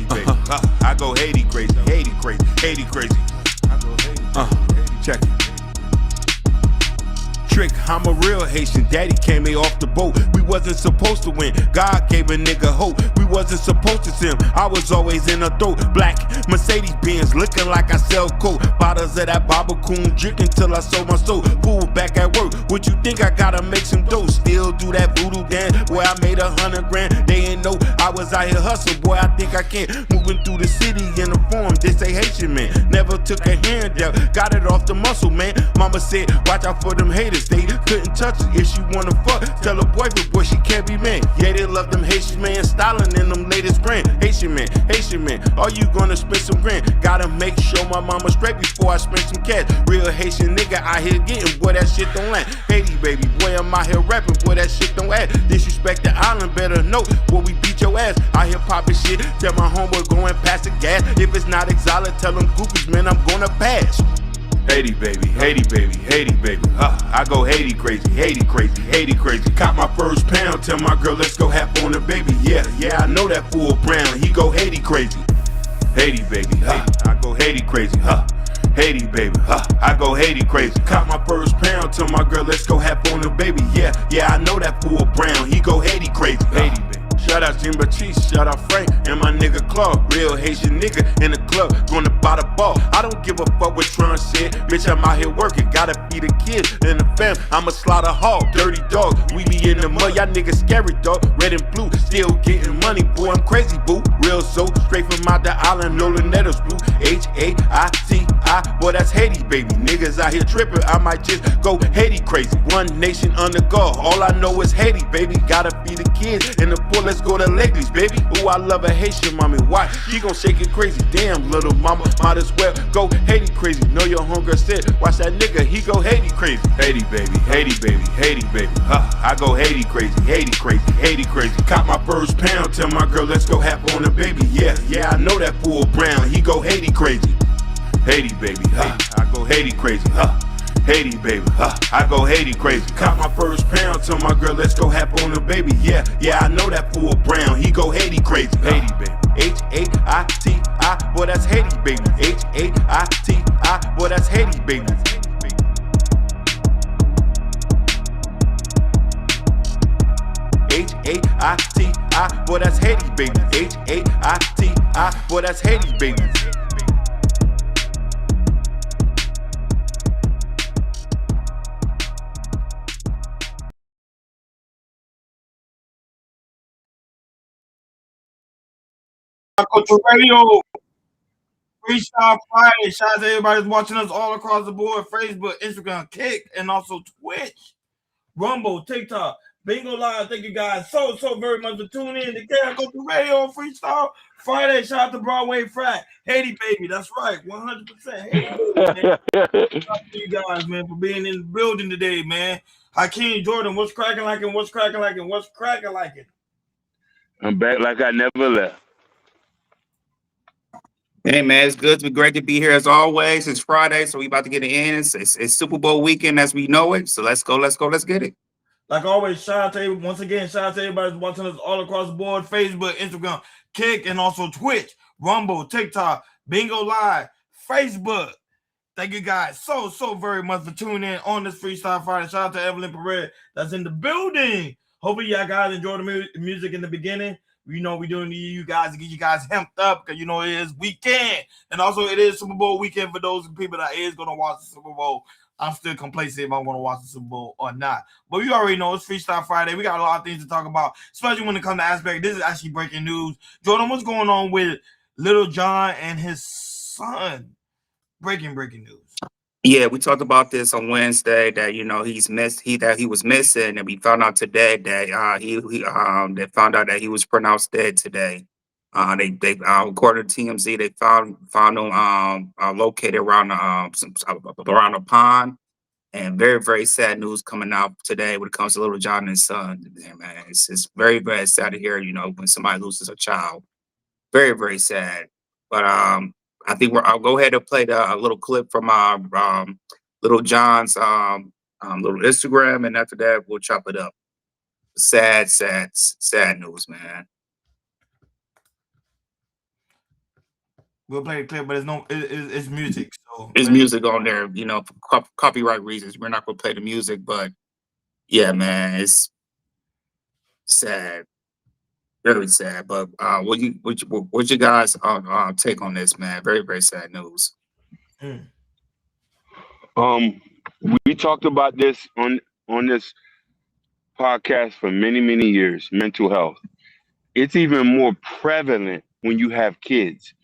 baby. I go Haiti crazy, Haiti crazy, Haiti crazy. I go Haiti, check it. Trick, I'm a real Haitian. Daddy came me off the boat. We wasn't supposed to win. God gave a nigga hope. We wasn't supposed to sim. I was always in a throat. Black Mercedes Benz, looking like I sell coke. Bottles of that Barbacoon, drinking till I sold my soul. Fool back at work. What you think I gotta make some dough? Still do that voodoo dance where I made 100 grand. They ain't know I was out here hustling. Boy, I think I can. Moving through the city in the form. They say Haitian man. Never took a handout. Got it off the muscle, man. Mama said, watch out for them haters. They couldn't touch it. If she wanna fuck, tell her boyfriend, boy, she can't be man. Yeah, they love them Haitian man, styling in them latest brand. Haitian man, are you gonna spend some grand? Gotta make sure my mama straight before I spend some cash. Real Haitian nigga out here getting, boy, that shit don't land. Haiti, baby, boy, I'm out here rapping, boy, that shit don't add. Disrespect the island, better know, boy, we beat your ass. Out here popping shit, tell my homeboy going past the gas. If it's not exotic, tell them goofies, man, I'm gonna pass. Haiti baby, Haiti baby, Haiti baby. I go Haiti crazy, Haiti crazy, Haiti crazy. Caught my first pound, tell my girl let's go hap on the baby. Yeah, I know that fool brown, he go Haiti crazy. Haiti baby, I go Haiti crazy, Haiti baby, I go Haiti crazy. Caught my first pound, tell my girl let's go hap on the baby. Yeah, I know that fool brown, he go Haiti crazy. Haiti baby. Shout out Jim Batiste, shout out Frank, and my nigga Claude. Real Haitian nigga in the club, gonna buy the ball. I don't give a fuck what Tron said. Bitch, I'm out here working, gotta feed the kids and the fam. I'm a slaughter hog, dirty dog. We be in the mud, y'all niggas scary dog. Red and blue, still getting money, boy, I'm crazy, boo. Real so, straight from out the island, no Lunetta's blue. Haiti, boy, that's Haiti, baby. Niggas out here tripping, I might just go Haiti crazy. One nation under God, all I know is Haiti, baby. Gotta feed the kids and the poor, let's go to Lakers, baby. Ooh, I love a Haitian mommy. Why? She gon' shake it crazy. Damn, little mama, might as well go Haiti crazy. Know your hunger said, watch that nigga, he go Haiti crazy. Haiti baby, Haiti baby, Haiti baby. I go Haiti crazy, Haiti crazy, Haiti crazy. Caught my first pound, tell my girl let's go hap on the baby. Yeah, I know that fool brown, he go Haiti crazy. Haiti baby, I go Haiti crazy, Haiti baby, I go Haiti crazy. Caught my first pound, tell my girl let's go hap on the baby. Yeah, I know that fool brown, he go Haiti crazy. Haiti baby, Haiti, boy that's Haiti baby. Haiti, boy that's Haiti baby. Haiti, boy that's Haiti baby. Haiti, boy that's Haiti baby. Culture Radio, Freestyle Friday. Shout out to everybody who's watching us all across the board: Facebook, Instagram, Kick, and also Twitch, Rumble, TikTok, Bingo Live. Thank you guys so very much for tuning in to Culture Radio Freestyle Friday. Shout out to Broadway Frat, Haiti baby. That's right, 100%. Shout out to you guys, man, for being in the building today, man. Hakeem Jordan, what's cracking like it? What's cracking like it? What's cracking like it? I'm back like I never left. Hey man, it's good to be great to be here as always. It's Friday, so we about to get it in. It's Super Bowl weekend as we know it. So let's go, let's get it. Like always, shout out to everybody who's watching us all across the board: Facebook, Instagram, Kick, and also Twitch, Rumble, TikTok, Bingo Live, Facebook. Thank you guys so very much for tuning in on this Freestyle Friday. Shout out to Evelyn Perez that's in the building. Hopefully y'all guys enjoy the music in the beginning. You know, we're doing you guys to get you guys hemped up because, you know, it is weekend. And also, it is Super Bowl weekend for those people that is going to watch the Super Bowl. I'm still complacent if I'm going to watch the Super Bowl or not. But you already know it's Freestyle Friday. We got a lot of things to talk about, especially when it comes to aspect. This is actually breaking news. Jordan, what's going on with Little John and his son? Breaking news. Yeah, we talked about this on Wednesday that he was missing, and we found out today that they found out that he was pronounced dead today. They according to TMZ, they found him located around a pond, and very sad news coming out today when it comes to Little John and his son. Man, it's very sad to hear when somebody loses a child. Very sad, but I think I'll go ahead and play a little clip from Little John's little Instagram, and after that we'll chop it up. Sad news, man. We'll play the clip, but it's music. So There's music on there, you know, for copyright reasons. We're not gonna play the music, but yeah, man, it's sad, very sad. But what's your guys' take on this, man? Very, very sad news. Mm. We talked about this on this podcast for many years. Mental health. It's even more prevalent when you have kids.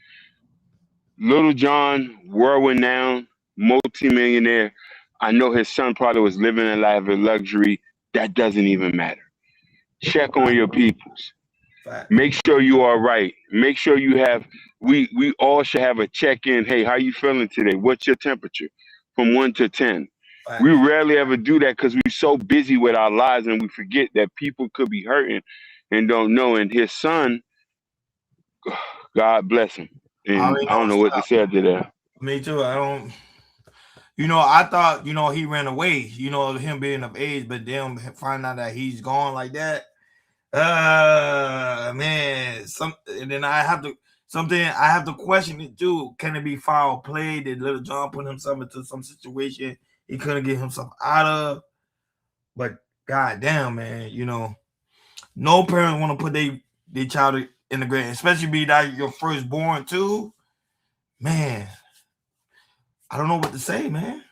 Little John, world renowned, multimillionaire. I know his son probably was living a life of luxury. That doesn't even matter. Check on your peoples. Fact. Make sure you are right. Make sure you have. We all should have a check in. Hey, how you feeling today? What's your temperature? From 1 to 10. Fact. We rarely ever do that because we're so busy with our lives and we forget that people could be hurting and don't know. And his son, God bless him. And I don't know what to say after that. Me too. I don't. I thought he ran away. Him being of age, but then find out that he's gone like that. Man. And then I have to question it too. Can it be foul play? Did Little John put himself into some situation he couldn't get himself out of? But goddamn, man, no parent want to put their child in the grave, especially be that your firstborn too. Man, I don't know what to say, man.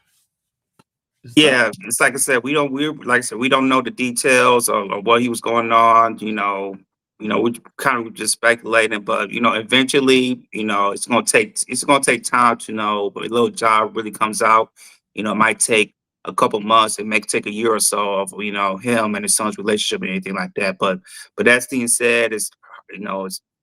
It's like I said, we don't know the details of what he was going on. We're kind of just speculating, but eventually, it's gonna take time to know. But Little John really comes out. It might take a couple months. It may take a year or so of him and his son's relationship and anything like that. But that being said, it's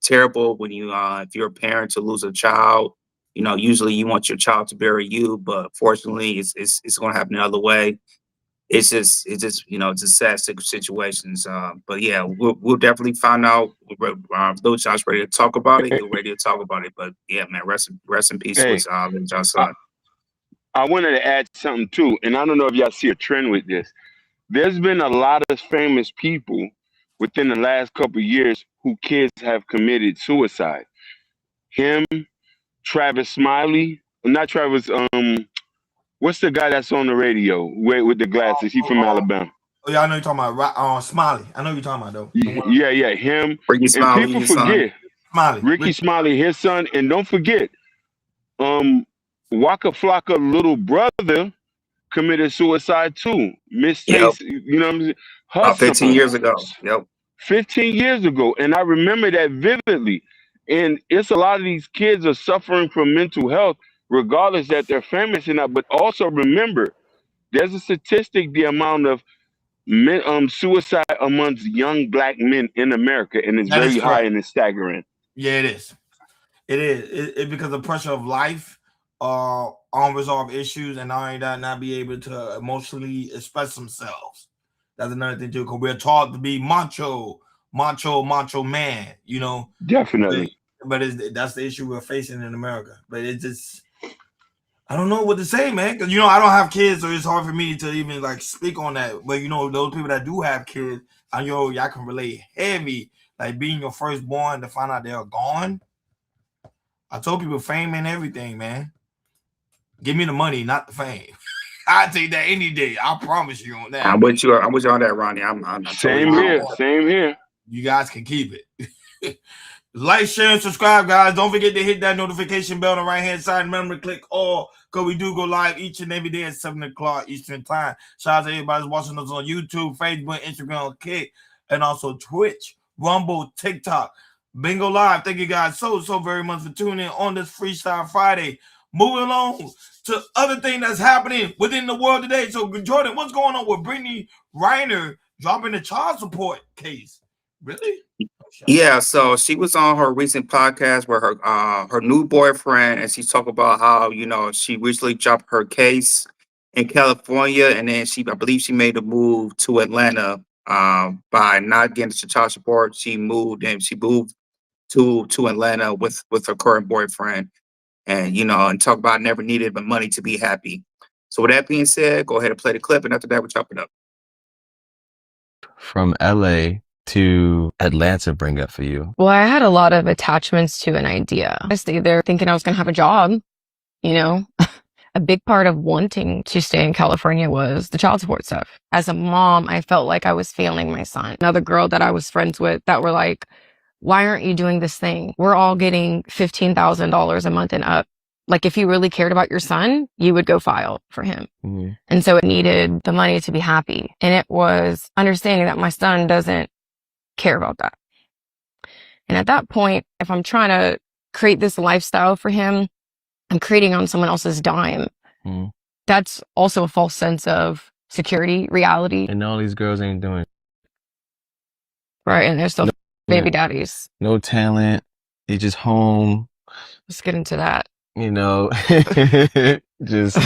terrible when if you're a parent to lose a child. Usually you want your child to bury you, but fortunately, it's going to happen the other way. It's just it's a sad situation. But yeah, we'll definitely find out. Little John's ready to talk about it. He's ready to talk about it. But yeah, man, rest in peace with Little John's son. I wanted to add something too, and I don't know if y'all see a trend with this. There's been a lot of famous people within the last couple of years who kids have committed suicide. Him, Travis Smiley, not Travis. What's the guy that's on the radio with the glasses? He from Alabama. Oh yeah, I know you're talking about Smiley. I know you're talking about though. Yeah, him. Ricky Smiley, and people forget Ricky Smiley, his son, and don't forget, Waka Flocka little brother committed suicide too. Miss Stacy, you know what I'm saying? About 15 years ago. Yep. 15 years ago, and I remember that vividly. And it's a lot of these kids are suffering from mental health, regardless that they're famous or not. But also remember, there's a statistic, the amount of suicide amongst young black men in America, and it's very high and it's staggering. Yeah, it is. It is. It's because of pressure of life, unresolved issues, and not be able to emotionally express themselves. That's another thing too, because we're taught to be macho man. Definitely. But that's the issue we're facing in America. But it's just, I don't know what to say, man. Because I don't have kids, so it's hard for me to even speak on that. But those people that do have kids, I know y'all can relate heavy. Like being your firstborn to find out they're gone. I told people fame and everything, man. Give me the money, not the fame. I take that any day. I promise you on that. I'm with you on that, Ronnie. I'm same here. Same here. You guys can keep it. Like, share, and subscribe, guys. Don't forget to hit that notification bell on the right-hand side. Remember to click all, because we do go live each and every day at 7 o'clock Eastern Time. Shout out to everybody who's watching us on YouTube, Facebook, Instagram, Kick, and also Twitch, Rumble, TikTok. Bingo Live. Thank you guys so very much for tuning in on this Freestyle Friday. Moving along to other thing that's happening within the world today. So, Jordan, what's going on with Brittany Reiner dropping the child support case? Really? Yeah, so she was on her recent podcast where her new boyfriend, and she talked about how she recently dropped her case in California, and then I believe she made a move to Atlanta by not getting the child support. She moved to Atlanta with her current boyfriend, and and talk about never needed but money to be happy. So with that being said, go ahead and play the clip, and after that we'll chop it up. From LA to Atlanta bring up for you? Well, I had a lot of attachments to an idea. I stayed there thinking I was going to have a job, you know. A big part of wanting to stay in California was the child support stuff. As a mom, I felt like I was failing my son. Another girl that I was friends with that were like, why aren't you doing this thing? We're all getting $15,000 a month and up. Like, if you really cared about your son, you would go file for him. Mm-hmm. And so it needed the money to be happy. And it was understanding that my son doesn't care about that. And at that point, if I'm trying to create this lifestyle for him, I'm creating on someone else's dime. Mm-hmm. That's also a false sense of security, reality. And all these girls ain't doing it. Right. And they're still baby daddies. No talent. They just home. Let's get into that. You know, just,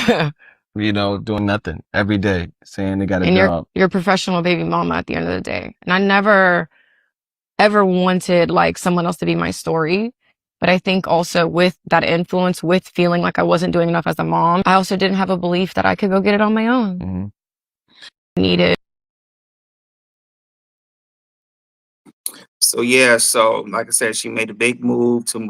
you know, doing nothing every day, saying they got a job. You're a professional baby mama at the end of the day. And I never, ever wanted like someone else to be my story. But I think also with that influence, with feeling like I wasn't doing enough as a mom, I also didn't have a belief that I could go get it on my own. Mm-hmm. Needed. So yeah, so like I said, she made a big move to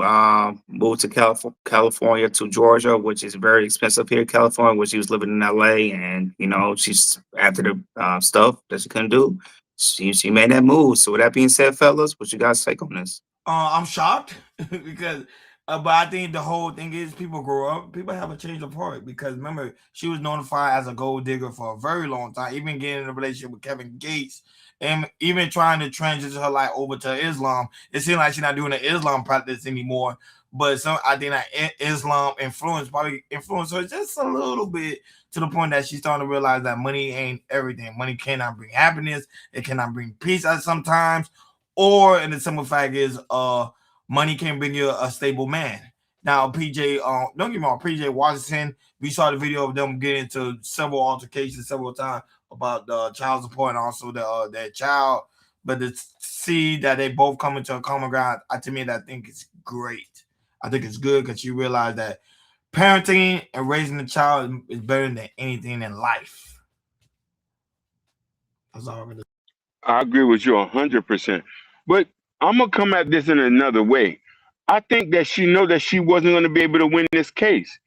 California to Georgia, which is very expensive here in California. Where she was living in LA, and you know she's after the stuff that she couldn't do, she made that move. So with that being said, fellas, what you guys take on this? I'm shocked because, but I think the whole thing is people grow up, people have a change of heart because remember she was notified as a gold digger for a very long time, even getting in a relationship with Kevin Gates, and even trying to transition her life over to Islam. It seems like she's not doing the Islam practice anymore, but I think that Islam probably influenced her just a little bit to the point that she's starting to realize that money ain't everything. Money cannot bring happiness. It cannot bring peace at sometimes. Or, and the simple fact is, money can bring you a stable man. Now, PJ, don't get me wrong, PJ Washington, we saw the video of them getting into several altercations several times about the child support and also their child. But to see that they both come into a common ground, to me, I think it's great. I think it's good because you realize that parenting and raising a child is better than anything in life. That's all I'm going to say. I agree with you 100%. But I'm gonna come at this in another way. I think that she know that she wasn't gonna be able to win this case.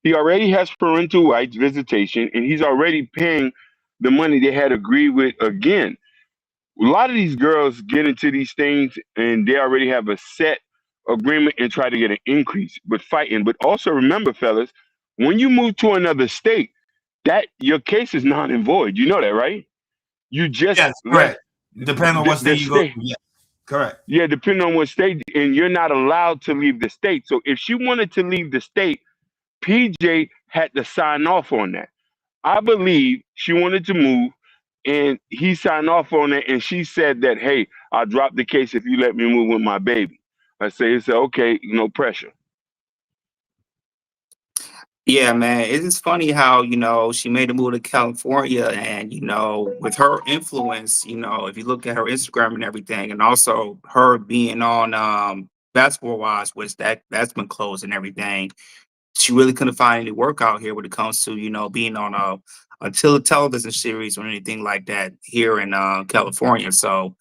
He already has parental rights visitation, and he's already paying the money they had agreed with again. A lot of these girls get into these things and they already have a set agreement and try to get an increase, but fighting. But also remember, fellas, when you move to another state, that your case is non and void. You know that, right? You just Yes, correct. Depending on what state you go to. Yeah, correct. Yeah, depending on what state, and you're not allowed to leave the state. So if she wanted to leave the state, PJ had to sign off on that. I believe she wanted to move, and he signed off on it, and she said that, hey, I'll drop the case if you let me move with my baby. I say, he said, okay, no pressure. Yeah, man, it is funny how, you know, she made a move to California and, you know, with her influence, you know, if you look at her Instagram and everything, and also her being on Basketball Wives, which that's been closed and everything, she really couldn't find any work out here when it comes to, you know, being on a television series or anything like that here in California. So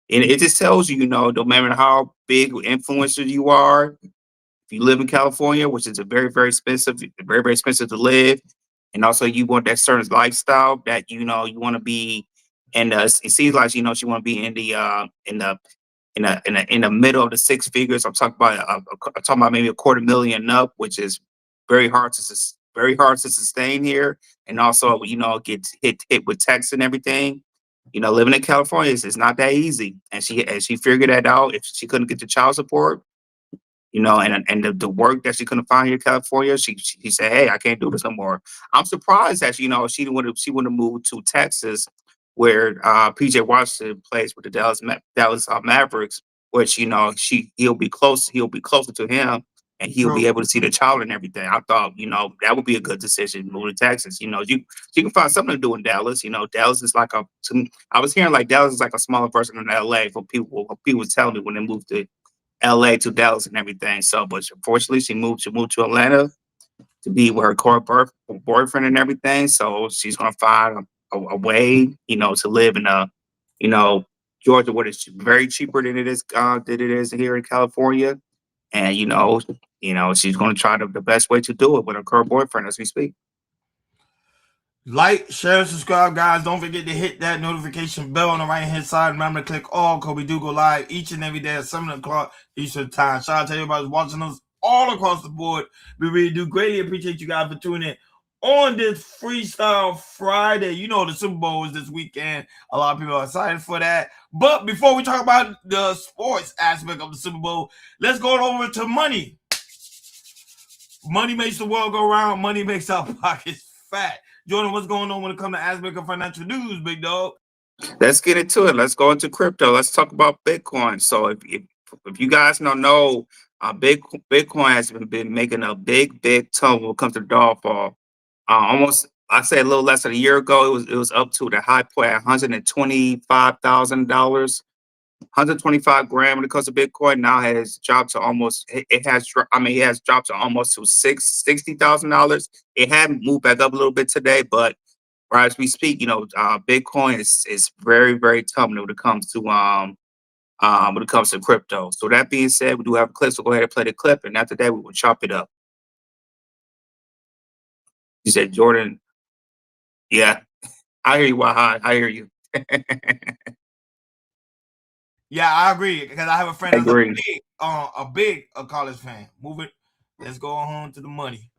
it just tells you, you know, no matter how big influencer you are, if you live in California, which is a very, very expensive, very, very expensive to live, and also you want that certain lifestyle that you know you want to be, and it seems like you know she want to be in the middle of the six figures. I'm talking about maybe $250,000 and up, which is very hard to sustain here, and also you know get hit with tax and everything. You know, living in California is not that easy, and she figured that out. If she couldn't get the child support, you know, and the work that she couldn't find here in California, she said, "Hey, I can't do this no more." I'm surprised that you know she would have moved to Texas, where PJ Washington plays with the Dallas Mavericks, which you know he'll be closer to him, and he'll be True. able to see the child and everything. I thought you know that would be a good decision, move to Texas. You know, you can find something to do in Dallas. You know, Dallas is like I was hearing like Dallas is like a smaller version of LA for people. People telling me when they moved to LA to Dallas and everything. So, but unfortunately, she moved to Atlanta to be with her boyfriend and everything. So she's gonna find a way, you know, to live in a, you know, Georgia, what is very cheaper than it is here in California. And she's going to try the best way to do it with her current boyfriend as we speak. Like, share, subscribe, guys. Don't forget to hit that notification bell on the right-hand side. Remember to click all, because we do go live each and every day at 7 o'clock Eastern Time. Shout out to everybody who's watching us all across the board. We really do greatly appreciate you guys for tuning in on this Freestyle Friday. You know the Super Bowl is this weekend. A lot of people are excited for that. But before we talk about the sports aspect of the Super Bowl, let's go over to money. Money makes the world go round. Money makes our pockets fat. Jordan, what's going on when it comes to aspect of financial news, big dog? Let's get into it. Let's go into crypto. Let's talk about Bitcoin. So if you guys don't know, Bitcoin has been making a big tumble when it comes to downfall. Almost, I'd say a little less than a year ago, it was up to the high point at $125,000. 125 grand when it comes to Bitcoin now has dropped to almost, it has dropped to almost to $60,000. It had moved back up a little bit today, but right as we speak, Bitcoin is very, very tough when it comes to crypto. So that being said, we do have a clip, so go ahead and play the clip, and after that we will chop it up. You said, Jordan, yeah, I hear you, Wahai, I hear you. Yeah, I agree, because I have a friend that's a big college fan. Move it. Let's go home to the money.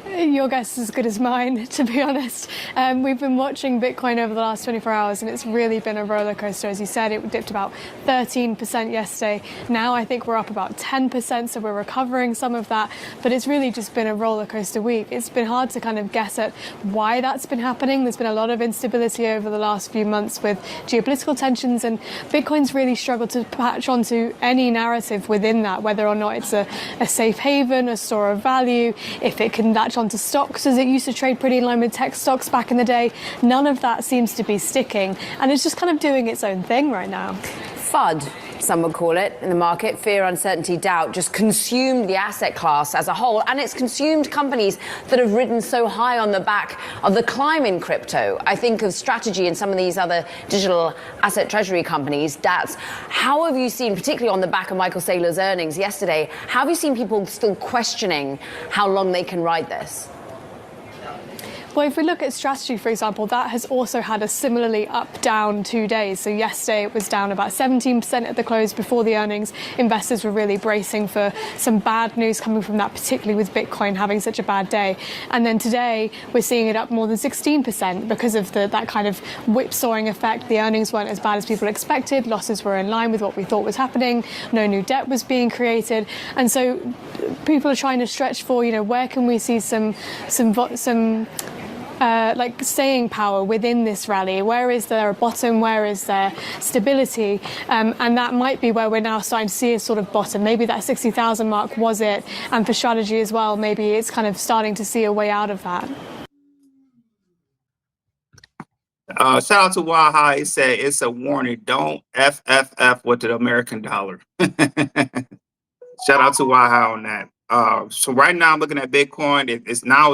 Your guess is as good as mine, to be honest. We've been watching Bitcoin over the last 24 hours, and it's really been a roller coaster. As you said, it dipped about 13% yesterday. Now I think we're up about 10%, so we're recovering some of that. But it's really just been a roller coaster week. It's been hard to kind of guess at why that's been happening. There's been a lot of instability over the last few months with geopolitical tensions, and Bitcoin's really struggled to patch onto any narrative within that, whether or not it's a safe haven, a store of value, if it can latch onto stocks as it used to trade pretty in line with tech stocks back in the day. None of that seems to be sticking, and it's just kind of doing its own thing right now. FUD, some would call it, in the market. Fear, uncertainty, doubt just consumed the asset class as a whole, and it's consumed companies that have ridden so high on the back of the climb in crypto. I think of Strategy and some of these other digital asset treasury companies, DATS. How have you seen, particularly on the back of Michael Saylor's earnings yesterday, how have you seen people still questioning how long they can ride this? Well, if we look at Strategy, for example, that has also had a similarly up-down 2 days. So yesterday it was down about 17% at the close before the earnings. Investors were really bracing for some bad news coming from that, particularly with Bitcoin having such a bad day. And then today we're seeing it up more than 16% because of that kind of whipsawing effect. The earnings weren't as bad as people expected. Losses were in line with what we thought was happening. No new debt was being created. And so people are trying to stretch for, where can we see some like staying power within this rally? Where is there a bottom? Where is there stability? And that might be where we're now starting to see a sort of bottom. Maybe that 60,000 mark was it. And for Strategy as well, maybe it's kind of starting to see a way out of that. Shout out to Wahai. He said it's a warning. Don't FFF with the American dollar. Shout out to Wahai on that. So right now I'm looking at Bitcoin. It's now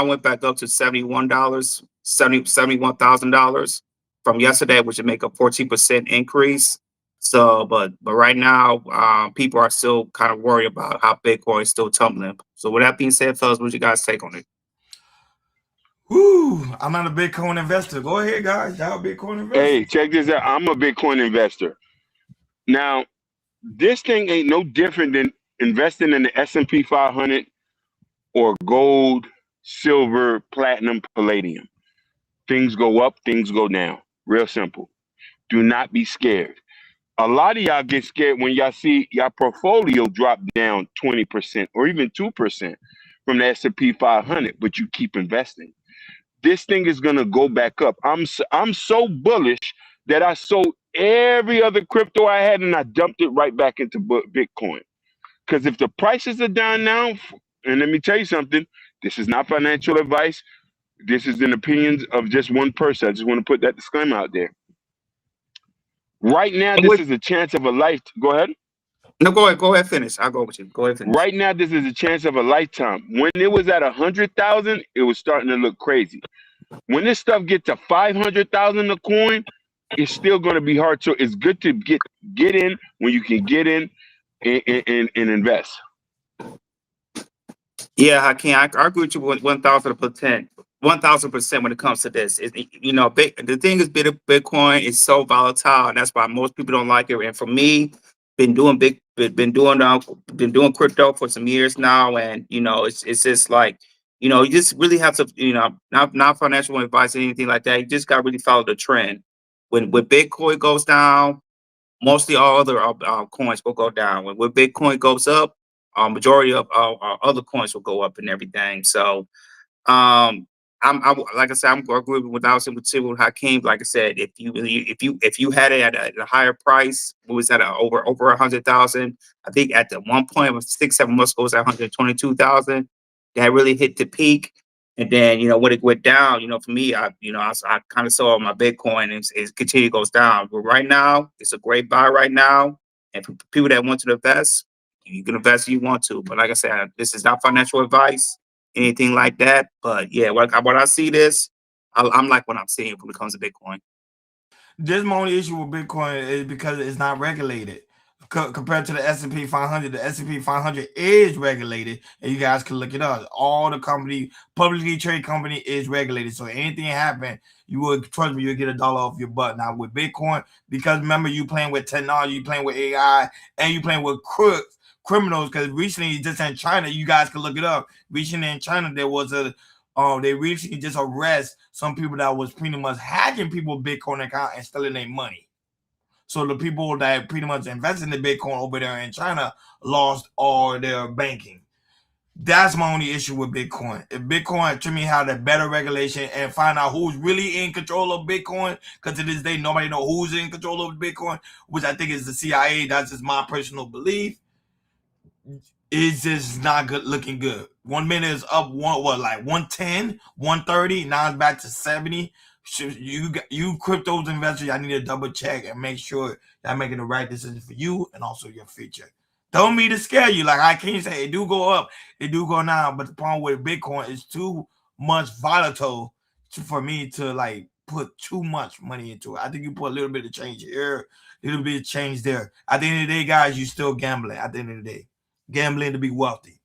went back up to $71,000 from yesterday, which would make a 14% increase. So, but right now, people are still kind of worried about how Bitcoin is still tumbling. So with that being said, fellas, what's you guys take on it? Woo! I'm not a Bitcoin investor. Go ahead, guys. Y'all Bitcoin investor. Hey, check this out. I'm a Bitcoin investor. Now, this thing ain't no different than investing in the S&P 500 or gold, silver, platinum, palladium. Things go up, things go down. Real simple. Do not be scared. A lot of y'all get scared when y'all see your portfolio drop down 20% or even 2% from the S&P 500, but you keep investing. This thing is going to go back up. I'm so bullish that I sold every other crypto I had and I dumped it right back into Bitcoin. Because if the prices are down now, and let me tell you something, this is not financial advice. This is an opinion of just one person. I just want to put that disclaimer out there. Right now, this is a chance of a life. Go ahead. No, go ahead, finish. I'll go with you. Go ahead, finish. Right now, this is a chance of a lifetime. When it was at 100,000, it was starting to look crazy. When this stuff gets to 500,000 a coin, it's still going to be hard. So it's good to get in when you can get in and invest. Yeah, Hakeem, I agree with you 1,000%. 1,000% when it comes to this. The thing is, Bitcoin is so volatile, and that's why most people don't like it. And for me, been doing crypto for some years now, and it's just like, you just really have to, not financial advice or anything like that. You just got to really follow the trend. When Bitcoin goes down, mostly all other coins will go down. When Bitcoin goes up, majority of other coins will go up and everything. So, like I said, I'm agree with with Hakeem. Like I said, if you had it at a higher price, what was that, over 100,000? I think at the one point of 6-7 months ago, it was at 122,000. That really hit the peak. And then, when it went down, for me, I kind of saw my Bitcoin is continue goes down. But right now, it's a great buy right now. And for people that want to invest, you can invest if you want to. But like I said, this is not financial advice, anything like that. But yeah, when I see this, I'm like what I'm seeing when it comes to Bitcoin. This my only issue with Bitcoin is because it's not regulated. Compared to the S&P 500, the S&P 500 is regulated, and you guys can look it up. All the publicly traded company is regulated. So anything happen, trust me, you'll get $1 off your butt. Now with Bitcoin, because remember, you playing with technology, you playing with AI, and you playing with criminals. Because recently, just in China, you guys can look it up. Recently in China, there was they recently just arrest some people that was pretty much hacking people's Bitcoin account and stealing their money. So the people that pretty much invested in the Bitcoin over there in China lost all their banking. That's my only issue with Bitcoin. If Bitcoin, to me, had a better regulation and find out who's really in control of Bitcoin, because to this day, nobody knows who's in control of Bitcoin, which I think is the CIA. That's just my personal belief. It's just not looking good. 1 minute is up 110, 130. Now it's back to 70. You crypto investors, y'all need to double check and make sure y'all making the right decision for you and also your future. Don't mean to scare you. Like I can't say it do go up, it do go down. But the problem with Bitcoin is too much volatile for me to like put too much money into it. I think you put a little bit of change here, a little bit of change there. At the end of the day, guys, you still gambling. At the end of the day, gambling to be wealthy.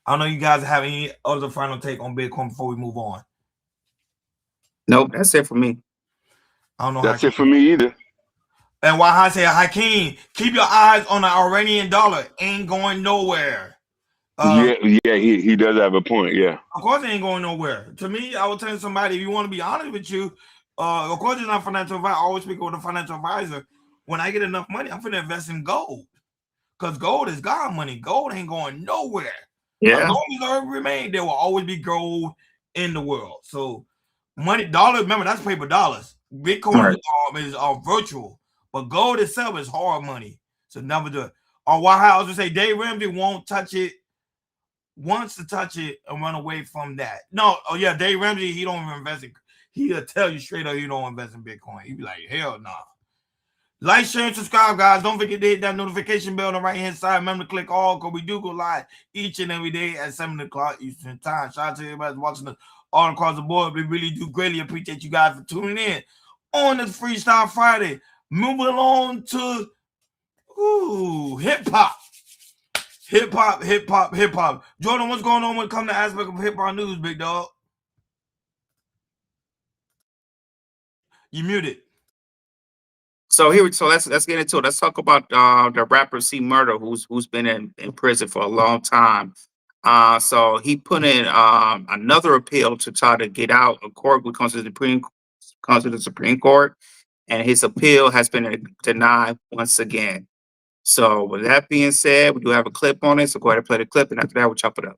I don't know you guys have any other final take on Bitcoin before we move on. Nope, that's it for me. I don't know. That's it for me either. And why I say, Hakeem, keep your eyes on the Iranian dollar. Ain't going nowhere. He does have a point. Yeah. Of course, it ain't going nowhere. To me, I would tell somebody, if you want to be honest with you, of course, it's not financial advice. I always speak with a financial advisor. When I get enough money, I'm going to invest in gold. Because gold is God money. Gold ain't going nowhere. Yeah. As long as Earth remains, there will always be gold in the world. So, dollars, remember, that's paper dollars. Bitcoin is virtual. But gold itself is hard money. So never do it. Or why I was say Dave Ramsey won't touch it, wants to touch it and run away from that. No, Dave Ramsey, he don't even invest in. He'll tell you straight up he don't invest in Bitcoin. He'd be like, hell nah. Like, share, and subscribe, guys. Don't forget to hit that notification bell on the right-hand side. Remember to click all, because we do go live each and every day at 7 o'clock Eastern Time. Shout out to everybody watching us all across the board. We really do greatly appreciate you guys for tuning in on this Freestyle Friday. Moving along to hip-hop. Hip-hop. Jordan, what's going on when it comes to aspect of hip-hop news, big dog? You muted. So let's get into it. Let's talk about the rapper C Murder, who's been in prison for a long time. So he put in another appeal to try to get out of court, which comes to the Supreme Court, and his appeal has been denied once again. So with that being said, we do have a clip on it. So go ahead and play the clip, and after that, we'll chop it up.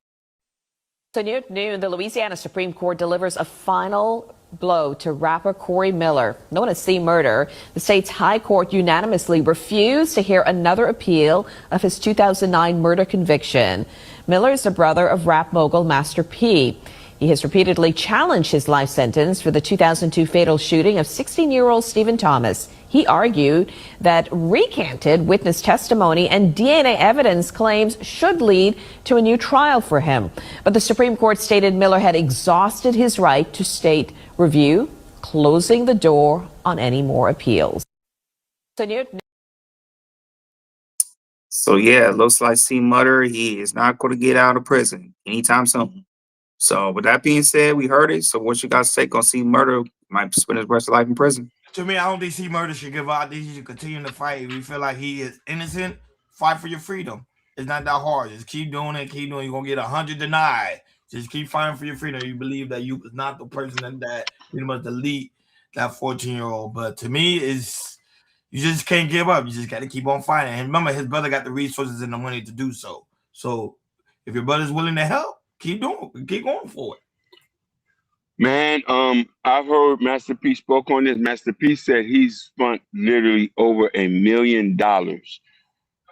So near noon, the Louisiana Supreme Court delivers a final blow to rapper Corey Miller, known as C Murder. The state's high court unanimously refused to hear another appeal of his 2009 murder conviction. Miller is the brother of rap mogul Master P. He has repeatedly challenged his life sentence for the 2002 fatal shooting of 16-year-old Stephen Thomas. He argued that recanted witness testimony and DNA evidence claims should lead to a new trial for him. But the Supreme Court stated Miller had exhausted his right to state review closing the door on any more appeals. So yeah, looks like C Mutter, he is not going to get out of prison anytime soon. So with that being said, we heard it. So what you guys take on C Murder? Might spend his rest of life in prison. To me, I don't think C Murder should give out. I think he should continue to fight. If you feel like he is innocent, fight for your freedom. It's not that hard. Just keep doing it. Keep doing it. You're going to get 100 denied. Just keep fighting for your freedom. You believe that you was not the person that pretty much delete that 14-year-old. But to me, is you just can't give up. You just got to keep on fighting. And remember, his brother got the resources and the money to do so. So if your brother's willing to help, keep doing it. Keep going for it. Man, I've heard Master P spoke on this. Master P said he's spent literally over $1 million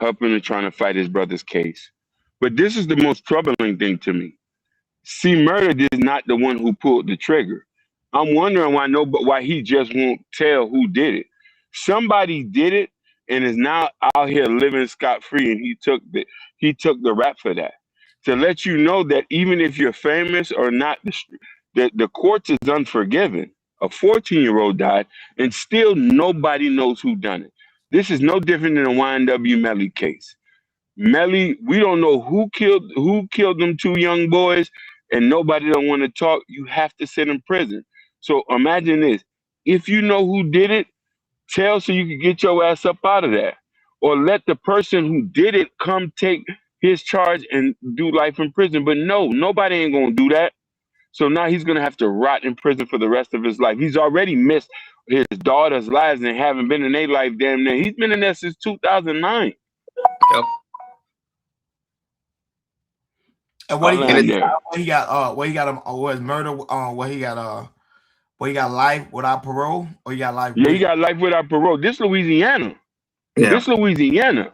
helping and trying to fight his brother's case. But this is the most troubling thing to me. C Murder is not the one who pulled the trigger. I'm wondering why he just won't tell who did it. Somebody did it and is now out here living scot-free, and he took the rap for that. To let you know that even if you're famous or not, the courts is unforgiving. A 14-year-old died, and still nobody knows who done it. This is no different than a YNW Melly case. Melly, we don't know who killed them two young boys, and nobody don't want to talk. You have to sit in prison. So imagine this: if you know who did it, tell so you can get your ass up out of there, or let the person who did it come take his charge and do life in prison. But no, nobody ain't gonna do that. So now he's going to have to rot in prison for the rest of his life. He's already missed his daughter's lives and haven't been in their life damn near. He's been in there since 2009. Yep. And what he got life without parole, or he got life? Yeah, he got life without parole. This Louisiana. Yeah. This Louisiana.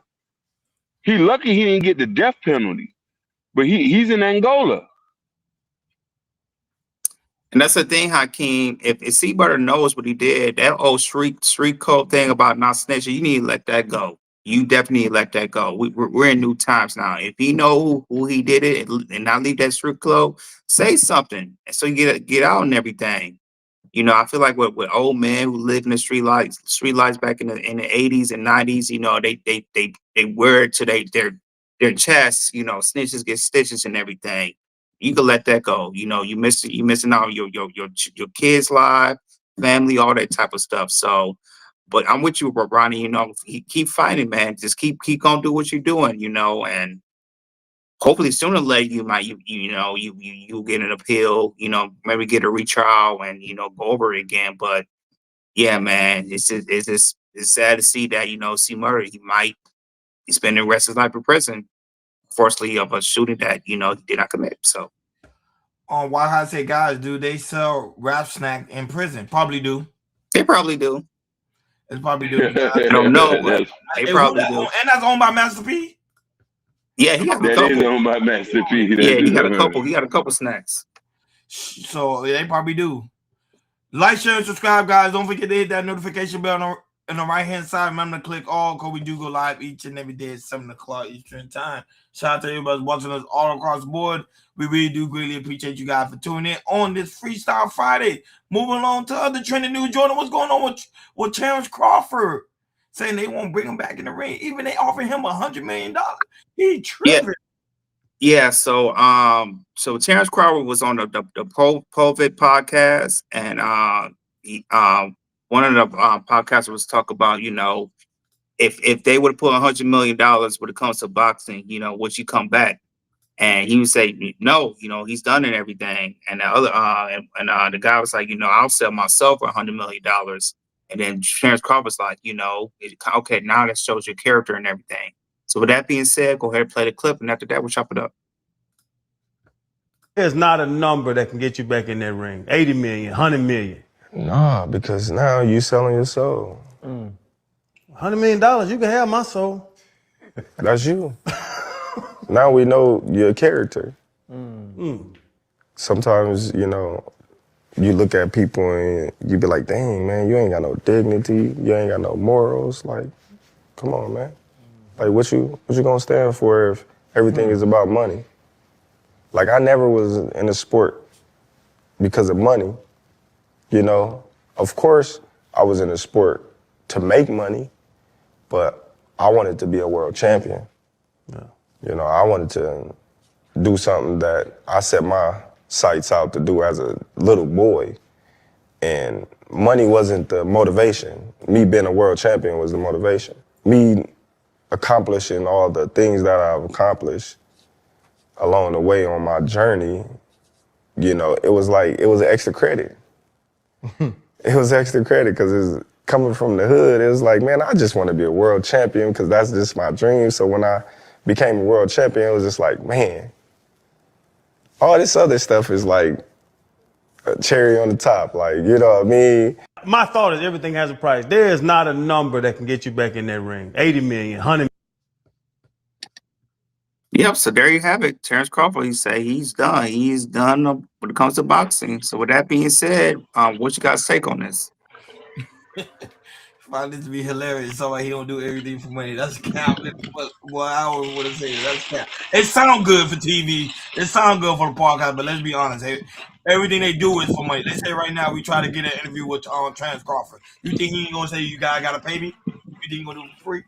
He lucky he didn't get the death penalty, but he's in Angola. And that's the thing, Hakeem. If C Butter knows what he did, that old street code thing about not snitching, you need to let that go. You definitely let that go. We're in new times now. If he know who he did it and not leave that street code, say something so you get out and everything. You know, I feel like with old men who live in the street lights back in the 80s and 90s, you know, they wear it to their chests. You know, snitches get stitches and everything. You can let that go. You know, you missing out your kids' life, family, all that type of stuff. So, but I'm with you, Ronnie. You know, keep fighting, man. Just keep gonna do what you're doing. You know, and hopefully sooner or later you get an appeal. You know, maybe get a retrial and go over it again. But yeah, man, it's sad to see that C Murray he might be spending the rest of his life in prison. Fortunately, of a shooting that he did not commit. So, why I say guys, do they sell rap snack in prison? Probably do. They probably do. They probably do. I don't know, but they probably do. And that's owned by Master P. Yeah, he got a couple. That is owned by Master P. Yeah, he got a couple. He got a couple snacks. So they probably do. Like, share, and subscribe, guys. Don't forget to hit that notification bell on the right-hand side. Remember to click all, because we do go live each and every day at 7 o'clock Eastern Time. Shout out to everybody watching us all across the board. We really do greatly appreciate you guys for tuning in on this Freestyle Friday. Moving along to other trending news. Jordan, what's going on with Terrence Crawford? Saying they won't bring him back in the ring. Even they offered him $100 million. He tripping. Yeah, so Terrence Crawford was on the Povid podcast, and one of the podcasters was talk about, if they would have put $100 million when it comes to boxing, would you come back? And he would say no, he's done it and everything. And the other the guy was like, I'll sell myself for $100 million. And then Terrence Crawford was like, okay, now that shows your character and everything. So with that being said, go ahead and play the clip, and after that, we'll chop it up. There's not a number that can get you back in that ring. 80 million, 100 million. Nah, because now you selling your soul. $100 million, you can have my soul. That's you. Now we know your character. Sometimes, you look at people and you be like, dang, man, you ain't got no dignity. You ain't got no morals. Like, come on, man. Like, what you gonna stand for if everything is about money? Like, I never was in a sport because of money, Of course, I was in the sport to make money, but I wanted to be a world champion. Yeah. You know, I wanted to do something that I set my sights out to do as a little boy. And money wasn't the motivation. Me being a world champion was the motivation. Me accomplishing all the things that I've accomplished along the way on my journey, you know, it was extra credit. It was extra credit because it's coming from the hood. It was like, man, I just want to be a world champion because that's just my dream. So when I became a world champion, it was just like, man, all this other stuff is like a cherry on the top. Like, you know what I mean? My thought is everything has a price. There is not a number that can get you back in that ring. 80 million, 100 Yep, so there you have it. Terrence Crawford, he say he's done. He's done when it comes to boxing. So with that being said, what you guys take on this? Find this to be hilarious. Somebody he don't do everything for money. That's cap. Well, I don't want to say that. That's cap. It sound good for TV. It sound good for the podcast. But let's be honest. Everything they do is for money. Let's say right now we try to get an interview with Terrence Crawford. You think he ain't gonna say you guys gotta pay me? You think he gonna do it for free?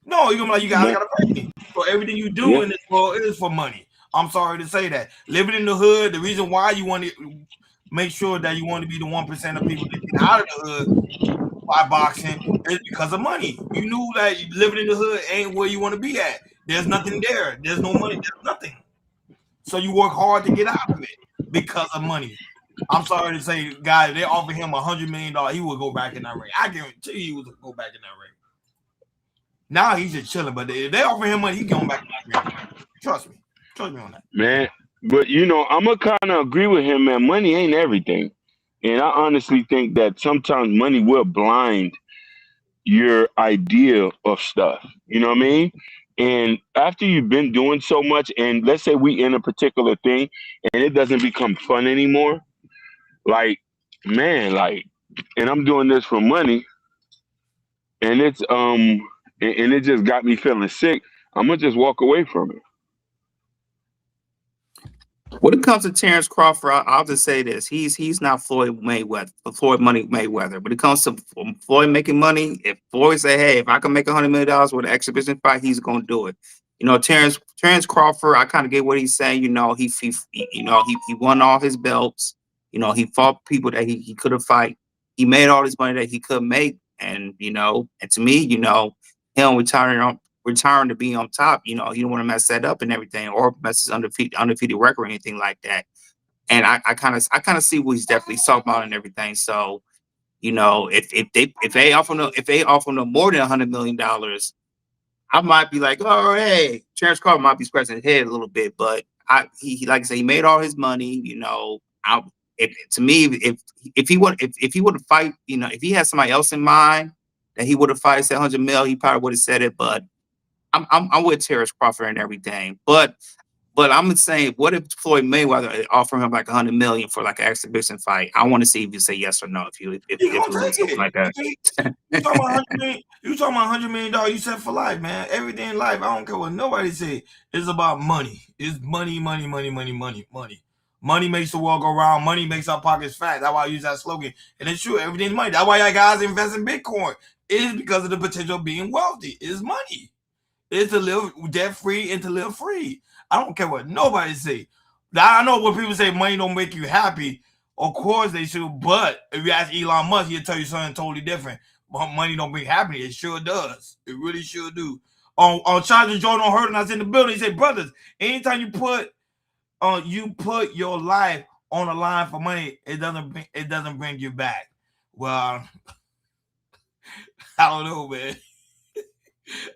No, you're gonna be like, you guys gotta pay me. So everything you do in this world is for money. I'm sorry to say that. Living in the hood, the reason why you want to make sure that you want to be the 1% of people that get out of the hood by boxing is because of money. You knew that living in the hood ain't where you want to be at. There's nothing there. There's no money. There's nothing. So you work hard to get out of it because of money. I'm sorry to say, guys, they offer him $100 million. He would go back in that ring. I guarantee you he would go back in that ring. Now he's just chilling, but if they offer him money, he's going back in that ring. Trust me. Trust me on that. Man, but you know, I'm gonna kind of agree with him, man. Money ain't everything. And I honestly think that sometimes money will blind your idea of stuff. You know what I mean? And after you've been doing so much, and let's say we in a particular thing and it doesn't become fun anymore, like, man, like, and I'm doing this for money, and it's and it just got me feeling sick, I'm gonna just walk away from it. When it comes to Terrence Crawford, I'll just say this: he's not Floyd Mayweather, Floyd Money Mayweather. When it comes to Floyd making money, if Floyd say, "Hey, if I can make $100 million with an exhibition fight," he's gonna do it. You know, Terrence Crawford, I kind of get what he's saying. You know, he won all his belts. You know, he fought people that he could have fight. He made all this money that he could make, and you know, and to me, you know, him retiring to be on top, you know, you don't want to mess that up and everything, or mess his undefeated record or anything like that. And I kind of see what he's definitely talking about and everything. So, you know, if they offer them more than $100 million, I might be like, oh, hey, Terrence Crawford might be scratching his head a little bit, but he like I say, he made all his money, you know. To me, if he would to fight, you know, if he had somebody else in mind that he would have fight said $100 million, he probably would have said it, but I'm with Terrence Crawford and everything, but I'm saying, what if Floyd Mayweather offer him like $100 million for like an exhibition fight? I want to see if you say yes or no. If you something like that, you talking about $100 million? You set for life, man. Everything in life, I don't care what nobody say. It's about money. It's money, money, money, money, money, money. Money makes the world go round. Money makes our pockets fat. That's why I use that slogan, and it's true. Everything's money. That's why y'all guys invest in Bitcoin. It is because of the potential of being wealthy. It's money. Is to live debt free and to live free. I don't care what nobody say. Now, I know when people say money don't make you happy, of course they should. But if you ask Elon Musk, he'll tell you something totally different. But money don't bring happiness. It sure does. It really sure do. On Charles Jordan heard, and I was in the building. He said, "Brothers, anytime you put your life on the line for money, it doesn't bring you back." Well, I don't know, man.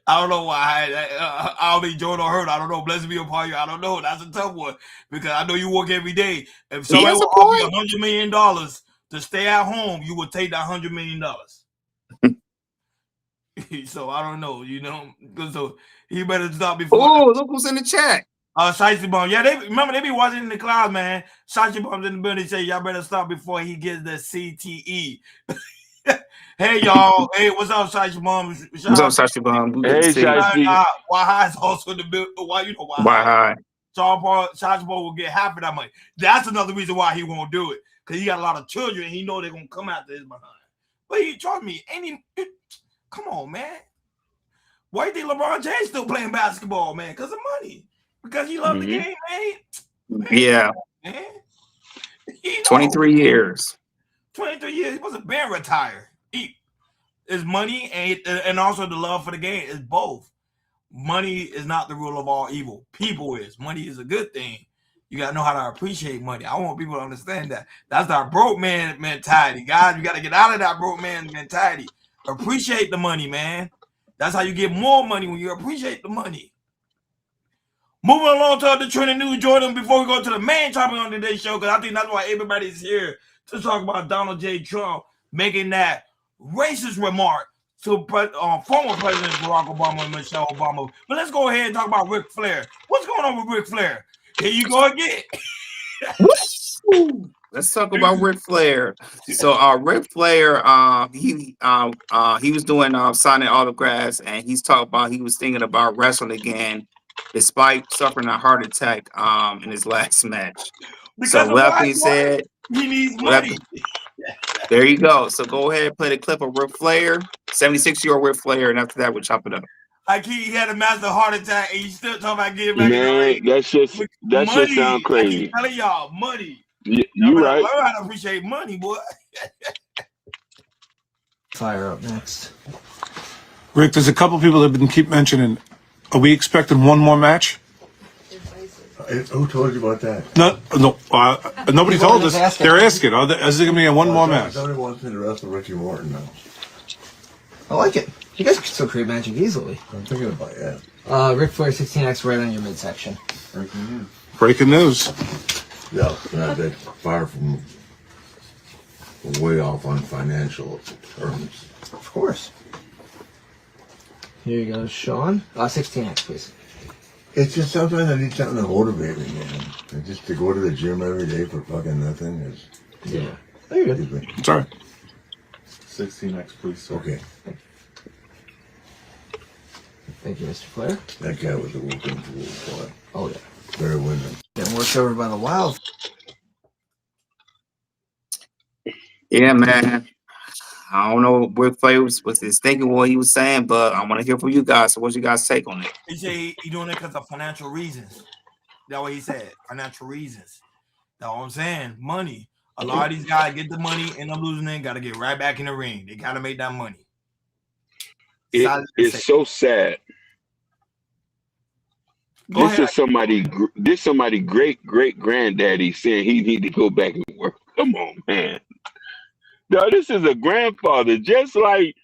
I don't know why. I'll be Jordan or hurt. I don't know. Blessed be upon you. I don't know. That's a tough one because I know you work every day. If somebody will offer you $100 million to stay at home, you would take that $100 million. So I don't know. You know, so he better stop before. Oh, look who's in the chat. Shiesty Bomb. Yeah, they be watching in the clouds, man. Shiesty Bomb's in the building. They say y'all better stop before he gets the CTE. Hey y'all, hey, what's up, Shiesty Bomb? What's up, Shiesty Bomb? Hey, Shiesty. Why High is also in the building. Why you know why High? Shiesty Bomb will get half of that money. That's another reason why he won't do it, because he got a lot of children and he know they're gonna come after his behind. But he trust me, come on, man. Why do you think LeBron James still playing basketball, man? Because of money. Because he loves the game, man. Yeah. Man. 23 years. 23 years. He wasn't been retired. It's money and also the love for the game. It's both. Money is not the rule of all evil. People is. Money is a good thing. You got to know how to appreciate money. I want people to understand that. That's our broke man mentality. Guys, you got to get out of that broke man mentality. Appreciate the money, man. That's how you get more money, when you appreciate the money. Moving along to the trending news, Jordan, before we go to the main topic on today's show, because I think that's why everybody's here to talk about Donald J. Trump making that racist remark to former President Barack Obama and Michelle Obama. But let's go ahead and talk about Ric Flair. What's going on with Ric Flair? Here you go again. Let's talk about Ric Flair. So Ric Flair, he was doing signing autographs, and he's talking about he was thinking about wrestling again, despite suffering a heart attack in his last match. Because so with that being said, he needs money. There you go. So go ahead and play the clip of Ric Flair, 76-year-old Ric Flair, and after that we'll chop it up. Like he had a massive heart attack, and you still talking about getting back in the ring. That shit sound crazy. I keep telling y'all, money. You right. Learn how to appreciate money, boy. Fire up next. Rick, there's a couple people that keep mentioning, are we expecting one more match? Who told you about that? Nobody told us. They're asking. Is there going to be one more match? Somebody wants me to wrestle Ricky Morton now. I like it. You guys can still create magic easily. I'm thinking about it. Ric Flair 16X right on your midsection. Breaking news. Yeah, not that far from way off on financial terms. Of course. Here you go, Sean. 16X, please. It's just sometimes I need something to motivate me, man. And just to go to the gym every day for fucking nothing is... Yeah. There you go. Sorry. 16X, please, sir. Okay. Thank you, Mr. Flair. That guy was a working fool, boy. Oh, yeah. Very winning. Getting worked over by the Wild. Yeah, man. I don't know what Ric Flair was his thinking, what he was saying, but I want to hear from you guys. So what's your guys' take on it? He said he doing it because of financial reasons. That's what he said. Financial reasons. That's what I'm saying. Money. A lot of these guys get the money, end up losing it, got to get right back in the ring. They got to make that money. It's so sad. This is somebody great granddaddy saying he need to go back and work. Come on, man. No, this is a grandfather, just like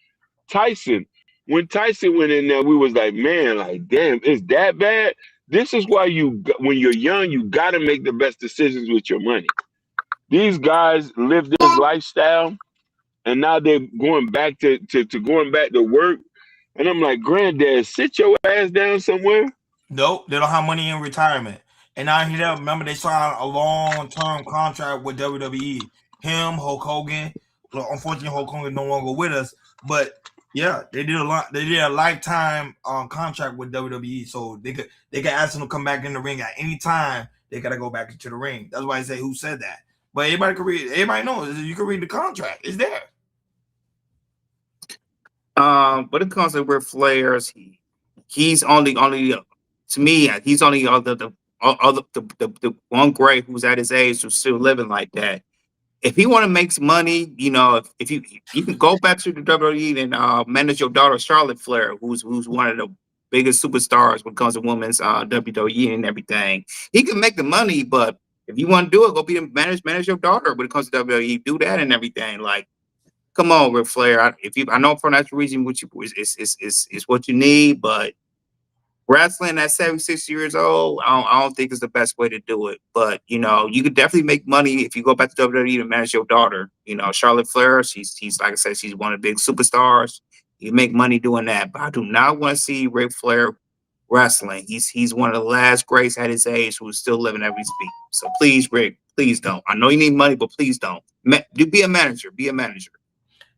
Tyson. When Tyson went in there, we was like, man, like, damn, it's that bad? This is why when you're young, you got to make the best decisions with your money. These guys live this lifestyle, and now they're going back to work. And I'm like, granddad, sit your ass down somewhere. Nope, they don't have money in retirement. And now he remember they signed a long-term contract with WWE. Him, Hulk Hogan. Unfortunately, Hulk Hogan no longer with us, but yeah, they did a lifetime contract with WWE, so they could ask them to come back in the ring at any time. They gotta go back into the ring. That's why I say who said that. But everybody knows you can read the contract. It's there. When it comes to Ric Flair, he's only to me, he's only the one great who's at his age who's still living like that. If he want to make some money, if you can go back to the WWE and manage your daughter Charlotte Flair, who's one of the biggest superstars when it comes to women's WWE and everything. He can make the money, but if you want to do it, go manage your daughter when it comes to WWE. Do that and everything. Like, come on, Ric Flair. I know for natural reason which is what you need, but wrestling at 76 years old, I don't think is the best way to do it. But you could definitely make money if you go back to WWE to manage your daughter. Charlotte Flair, she's like I said, she's one of the big superstars. You make money doing that. But I do not want to see Ric Flair wrestling. He's one of the last greats at his age who's still living as we speak. So please, Rick, please don't. I know you need money, but please don't. Be a manager. Be a manager.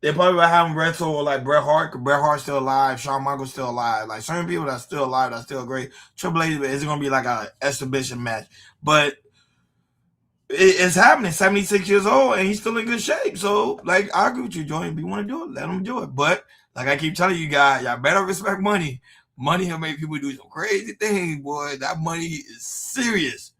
They probably would have him wrestle like Bret Hart, because Bret Hart's still alive. Shawn Michaels still alive. Like certain people that's still alive, that's still great. Triple H is going to be like an exhibition match. But It's happening. 76 years old and he's still in good shape. So, like, I agree with you, Joey. If you want to do it, let him do it. But like I keep telling you guys, y'all better respect money. Money will make people do some crazy things, boy. That money is serious.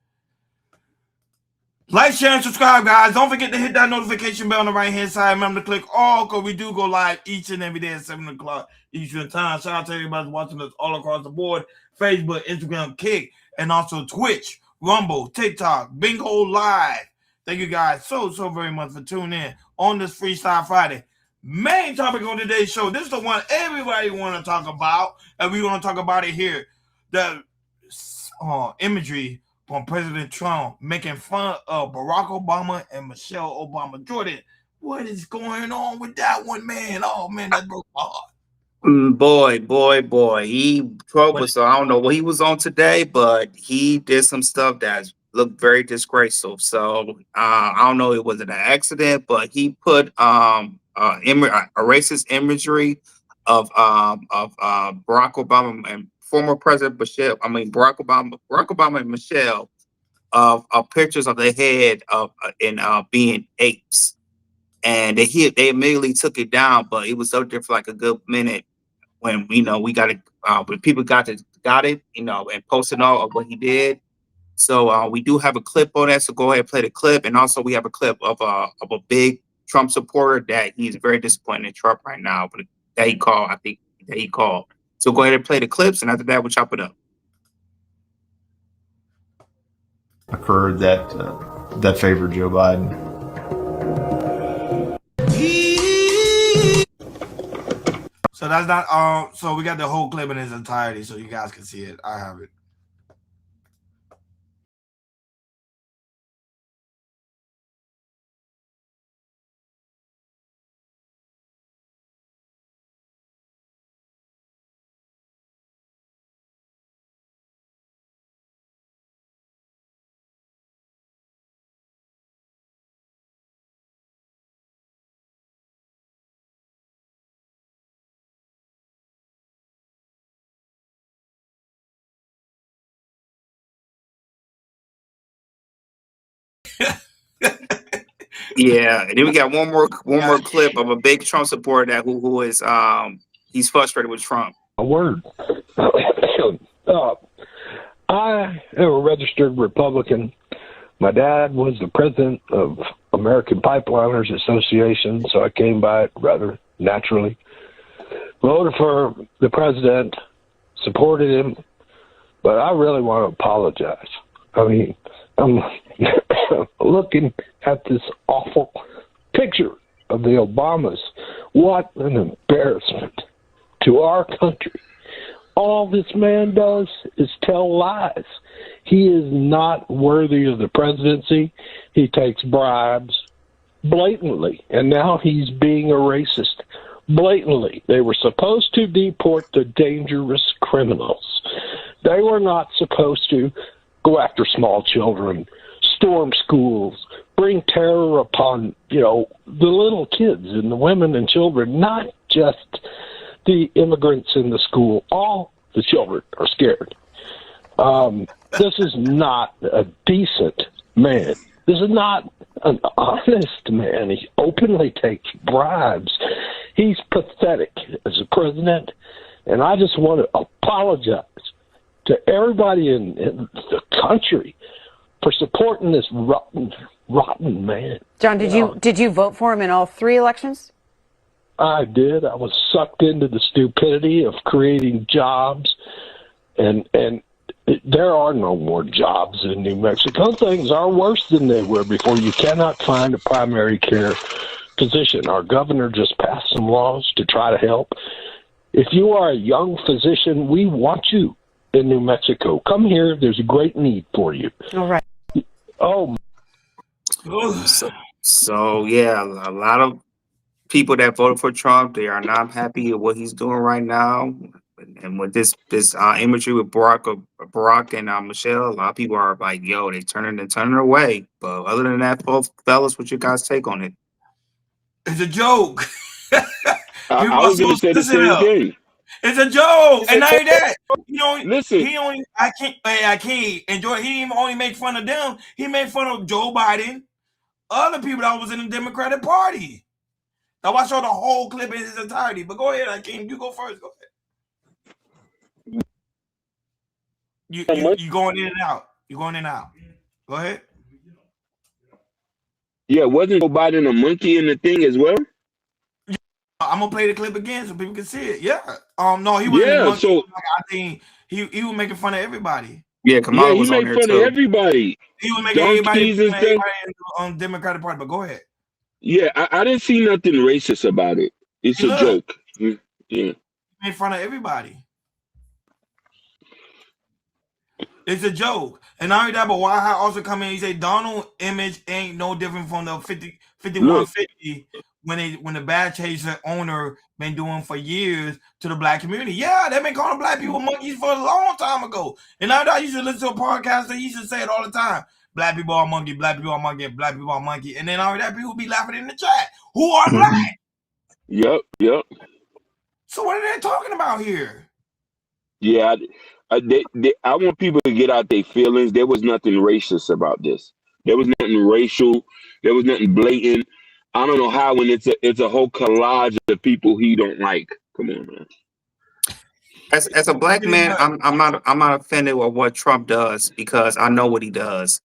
Like, share, and subscribe, guys. Don't forget to hit that notification bell on the right-hand side. Remember to click all, because we do go live each and every day at 7 o'clock Eastern Time. Shout out to everybody watching us all across the board. Facebook, Instagram, Kick, and also Twitch, Rumble, TikTok, Bingo Live. Thank you guys so very much for tuning in on this Freestyle Friday. Main topic on today's show. This is the one everybody want to talk about, and we want to talk about it here. The imagery on President Trump making fun of Barack Obama and Michelle Obama. Jordan, what is going on with that one, man? Oh, man, that broke my heart. Boy. Trump was, I don't know what he was on today, but he did some stuff that looked very disgraceful. So I don't know, it wasn't an accident, but he put a racist imagery of Barack Obama and former President Michelle. I mean Barack Obama and Michelle of pictures of their head of in being apes, and they immediately took it down, but it was up there for like a good minute when we got it, when people got it, and posted all of what he did. So we do have a clip on that. So go ahead and play the clip, and also we have a clip of a big Trump supporter that he's very disappointed in Trump right now, but that he called. I think that he called. So go ahead and play the clips, and after that we'll chop it up. Occurred that favored Joe Biden. So that's not so we got the whole clip in its entirety so you guys can see it. I have it. Yeah, and then we got one more clip of a big Trump supporter that who is he's frustrated with Trump. A word. I am a registered Republican. My dad was the president of American Pipeliners Association, so I came by it rather naturally. Voted for the president, supported him, but I really want to apologize. I mean, I'm looking at this awful picture of the Obamas. What an embarrassment to our country. All this man does is tell lies. He is not worthy of the presidency. He takes bribes blatantly, and now he's being a racist blatantly. They were supposed to deport the dangerous criminals. They were not supposed to go after small children, storm schools, bring terror upon, the little kids and the women and children, not just the immigrants in the school. All the children are scared. This is not a decent man. This is not an honest man. He openly takes bribes. He's pathetic as a president, and I just want to apologize to everybody in the country for supporting this rotten man. John, did you vote for him in all three elections? I did. I was sucked into the stupidity of creating jobs, and there are no more jobs in New Mexico. Things are worse than they were before. You cannot find a primary care physician. Our governor just passed some laws to try to help. If you are a young physician, we want you in New Mexico. Come here. There's a great need for you. All right. Oh. So yeah, a lot of people that voted for Trump, they are not happy with what he's doing right now. And with this imagery with Barack and Michelle, a lot of people are like, yo, they turning away. But other than that, fellas, what's your guys' take on it? It's a joke. I was going to say the same thing. It's a joke. It's And a not only that, Listen, I can't enjoy. He didn't only make fun of them. He made fun of Joe Biden, other people that was in the Democratic Party. Now I show the whole clip in its entirety. But go ahead, Akeem. You go first. Go ahead. You going in and out. You going in and out. Go ahead. yeah, wasn't Joe Biden a monkey in the thing as well? I'm gonna play the clip again so people can see it. Yeah. No, he wasn't a Yeah, monkey. so I think he was making fun of everybody. Yeah, yeah, Kamala he was on made there fun of too. everybody. He was making everybody Donkeys and stuff. on the Democratic Party. But go ahead. Yeah, I didn't see nothing racist about it. It's Hey, a look, joke. Yeah. he made fun of everybody. It's a joke. And not only that, but why also come in, he say Donald image ain't no different from the 5150 when the bad chaser owner been doing for years to the black community. Yeah, they've been calling black people monkeys for a long time ago. And now that I used to listen to a podcast that he used to say it all the time. Black people are monkey, black people are monkey, black people are monkey. And then all that people be laughing in the chat. Who are black? Yep. So what are they talking about here? Yeah, I want people to get out their feelings. There was nothing racist about this. There was nothing racial. There was nothing blatant. I don't know how when it's a whole collage of people he don't like. Come on, man. As a black man, I'm not offended with what Trump does because I know what he does.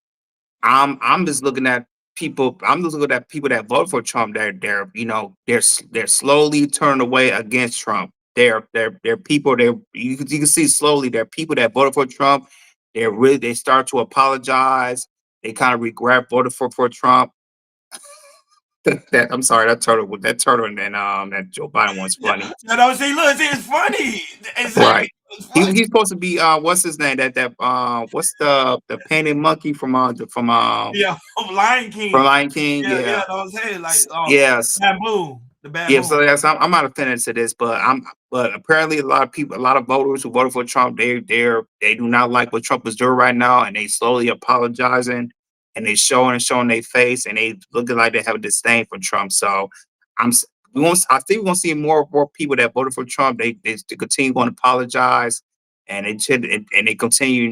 I'm just looking at people. I'm just looking at people that vote for Trump. They're slowly turning away against Trump. They're people. You can see slowly. They're people that voted for Trump. They start to apologize. They kind of regret voting for Trump. I'm sorry, that turtle and then that Joe Biden one's funny. You know, see, look, see, it's funny. Exactly. Right. He's supposed to be what's his name? What's the painted monkey from Yeah, Lion King. From Lion King, Yeah, yeah. I was saying like Yes. Bamboo. The bad Yeah, so yes, I'm not offended to this, but apparently a lot of voters who voted for Trump, they do not like what Trump is doing right now, and they slowly apologizing and they showing their face and they looking like they have a disdain for Trump. So I think we're gonna see more people that voted for Trump. They continue going to apologize and they continue,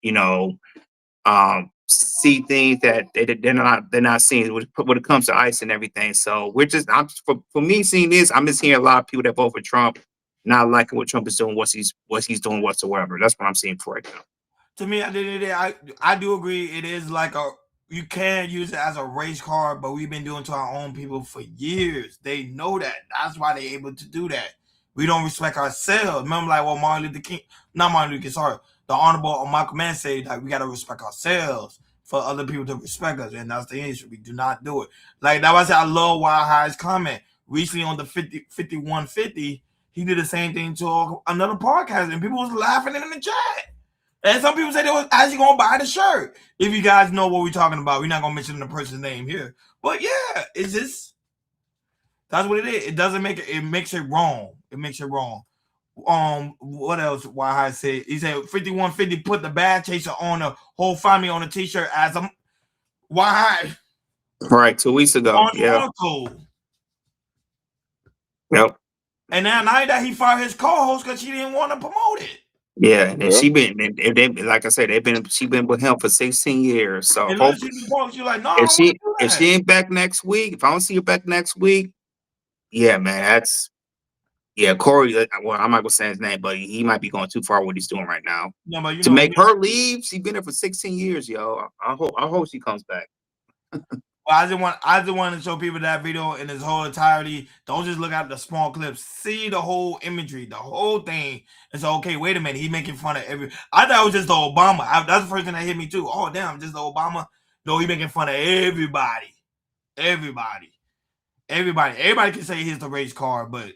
you know, see things that they're not seeing when it comes to ICE and everything. So for me seeing this, I'm just hearing a lot of people that vote for Trump not liking what Trump is doing, what he's doing whatsoever. That's what I'm seeing for right now. To me, at the end of the day, I do agree. It is like you can use it as a race card, but we've been doing to our own people for years. They know that. That's why they're able to do that. We don't respect ourselves. Remember, like what Martin Luther King, not Martin Luther King, sorry, the Honorable Malcolm X said, like we gotta respect ourselves for other people to respect us, and that's the issue. We do not do it. Like that was I love Wild High's comment recently on the 5150. He did the same thing to another podcast, and people was laughing in the chat. And some people say they was actually gonna buy the shirt. If you guys know what we're talking about, we're not gonna mention the person's name here. But yeah, it's just that's what it is. It doesn't make it makes it wrong. It makes it wrong. What else? Why I said he said 5150 put the bad chaser on the whole family on a t-shirt as a why Right, 2 weeks ago. on Yeah. Yep. And now that he fired his co-host because she didn't want to promote it. Yeah, and she like I said, she been with him for 16 years. So and look, she's like, no, if she ain't back next week, if I don't see her back next week, yeah, man, Corey. Well, I'm not gonna say his name, but he might be going too far with what he's doing right now. No, but to make her leave, she's been there for 16 years, yo. I hope she comes back. Well, I just want to show people that video in its whole entirety. Don't just look at the small clips. See the whole imagery, the whole thing. And so, okay, wait a minute. He's making fun of I thought it was just the Obama. That's the first thing that hit me too. Oh, damn, just the Obama. No, he's making fun of everybody. Everybody can say he's the race card, but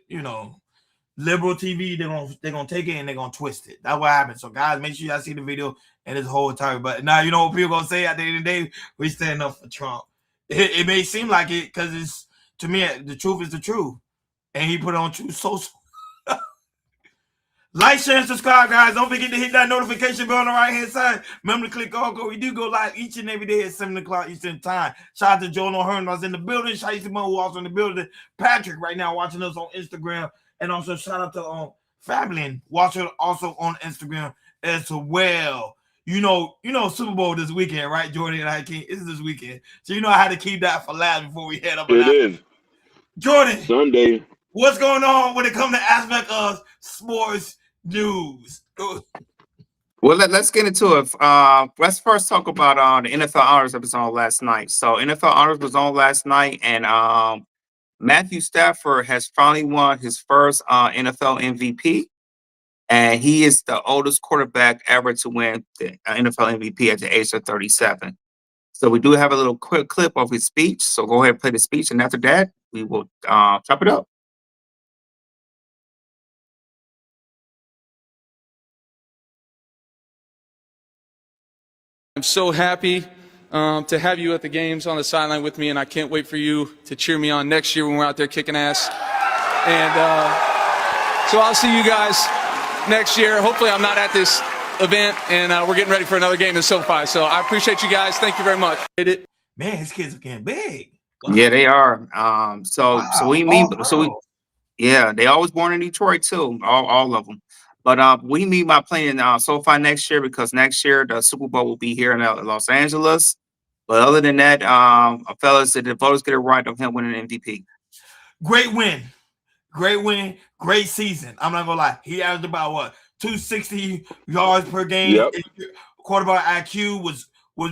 liberal TV, they're gonna take it and they're gonna twist it. That's what happens. So guys, make sure y'all see the video and its whole entirety. But now you know what people gonna say at the end of the day, we stand up for Trump. It may seem like it because it's to me the truth is the truth, and he put it on Truth Social. Like, share, and subscribe, guys. Don't forget to hit that notification bell on the right hand side. Remember to click all go. We do go live each and every day at 7 o'clock Eastern time. Shout out to Joel O'Hearn, I was in the building. Shout out to Mo, who also in the building. Patrick right now watching us on Instagram. And also shout out to Fabian, watching also on Instagram as well. You know, Super Bowl this weekend, right, Jordan and Hakeem? It's this weekend. So I had to keep that for last before we head up. It is. Jordan, Sunday. what's going on when it comes to aspect of sports news? Well, let's get into it. Let's first talk about the NFL Honors that was on last night. So NFL Honors was on last night, and Matthew Stafford has finally won his first NFL MVP, and he is the oldest quarterback ever to win the NFL MVP at the age of 37. So we do have a little quick clip of his speech. So go ahead and play the speech, and after that, we will chop it up. I'm so happy to have you at the games on the sideline with me, and I can't wait for you to cheer me on next year when we're out there kicking ass. And so I'll see you guys next year. Hopefully I'm not at this event, and we're getting ready for another game in SoFi. So I appreciate you guys. Thank you very much. Man, his kids are getting big. Yeah, they are. Yeah, they always born in Detroit too, all of them. But we mean by playing SoFi next year because next year the Super Bowl will be here in Los Angeles. But other than that, fellas, the voters get it right of him winning MVP. Great win, great season. I'm not gonna lie. He averaged about 260 yards per game. Yep. Quarterback IQ was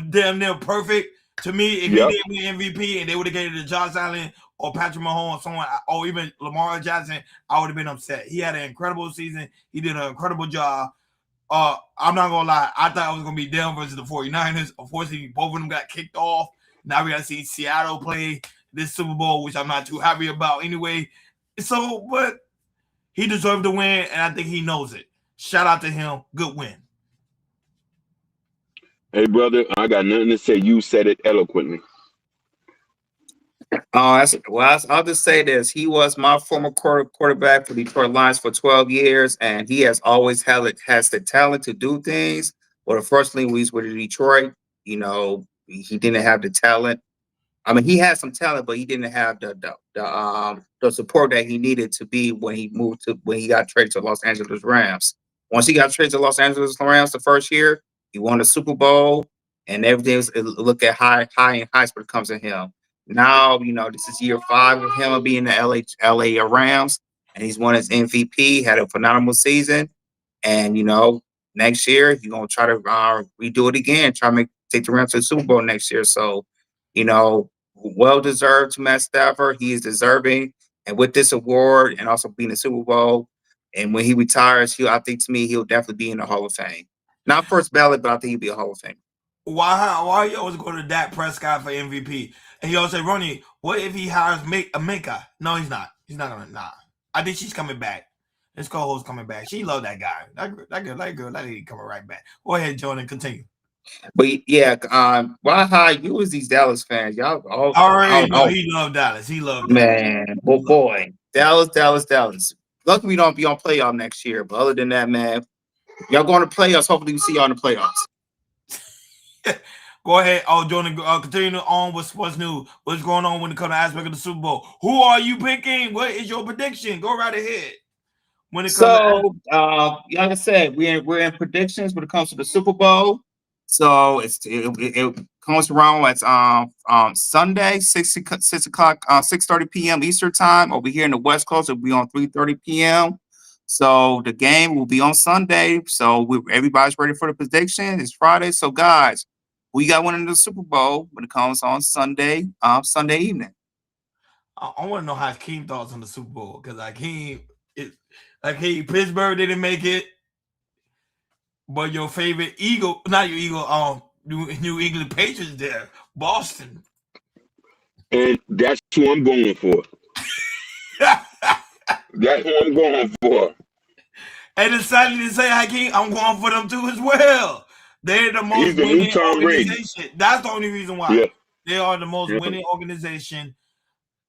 damn near perfect. To me, if he didn't win MVP and they would have gave it to Josh Allen or Patrick Mahomes, someone, or even Lamar Jackson, I would have been upset. He had an incredible season. He did an incredible job. I'm not gonna lie, I thought it was gonna be them versus the 49ers. Unfortunately, both of them got kicked off. Now we gotta see Seattle play this Super Bowl, which I'm not too happy about anyway. So, but he deserved to win, and I think he knows it. Shout out to him. Good win. Hey, brother, I got nothing to say. You said it eloquently. I'll just say this. He was my former quarterback for Detroit Lions for 12 years, and he has always has the talent to do things. But unfortunately, when he was with Detroit, he didn't have the talent. I mean, he had some talent, but he didn't have the support that he needed to be when he got traded to Los Angeles Rams. Once he got traded to Los Angeles Rams the first year, he won the Super Bowl, and everything's look at high and heights when it comes to him. Now, this is year 5 of him being the LA Rams, and he's won his MVP, had a phenomenal season. And, next year, he's going to try to redo it again, try to take the Rams to the Super Bowl next year. So, well-deserved to Matt Stafford. He is deserving. And with this award and also being the Super Bowl, and when he retires, I think to me, he'll definitely be in the Hall of Fame. Not first ballot, but I think he'll be a Hall of Fame. Why you always go to Dak Prescott for MVP? And he always say, Ronnie, what if he hires Minka? No, he's not. He's not gonna. Nah. I think she's coming back. His co-host coming back. She love that guy. That lady coming right back. Go ahead, Jordan. Continue. But yeah, why high you as these Dallas fans? Y'all already know he loved Dallas. He loved man. Oh boy, Dallas. Luckily we don't be on playoff next year. But other than that, man, y'all going to playoffs. Hopefully we see y'all in the playoffs. Go ahead. Jordan, continue on with sports news. What's going on when it comes to aspect of the Super Bowl? Who are you picking? What is your prediction? Go right ahead. When it comes like I said, we're in predictions when it comes to the Super Bowl. So it comes around at Sunday, 6 o'clock, 6:30 p.m. Eastern time. Over here in the West Coast, it'll be on 3:30 p.m. So the game will be on Sunday. So everybody's ready for the prediction. It's Friday. So guys, we got one in the Super Bowl when it comes on Sunday evening. I want to know how Hakeem thoughts on the Super Bowl because Pittsburgh didn't make it. But your favorite Eagle, not your Eagle, New England Patriots there, Boston. And that's who I'm going for. That's who I'm going for. And it's sadly to say, Hakeem, I'm going for them too as well. They're the most winning organization. That's the only reason why. Yeah. They are the most winning organization.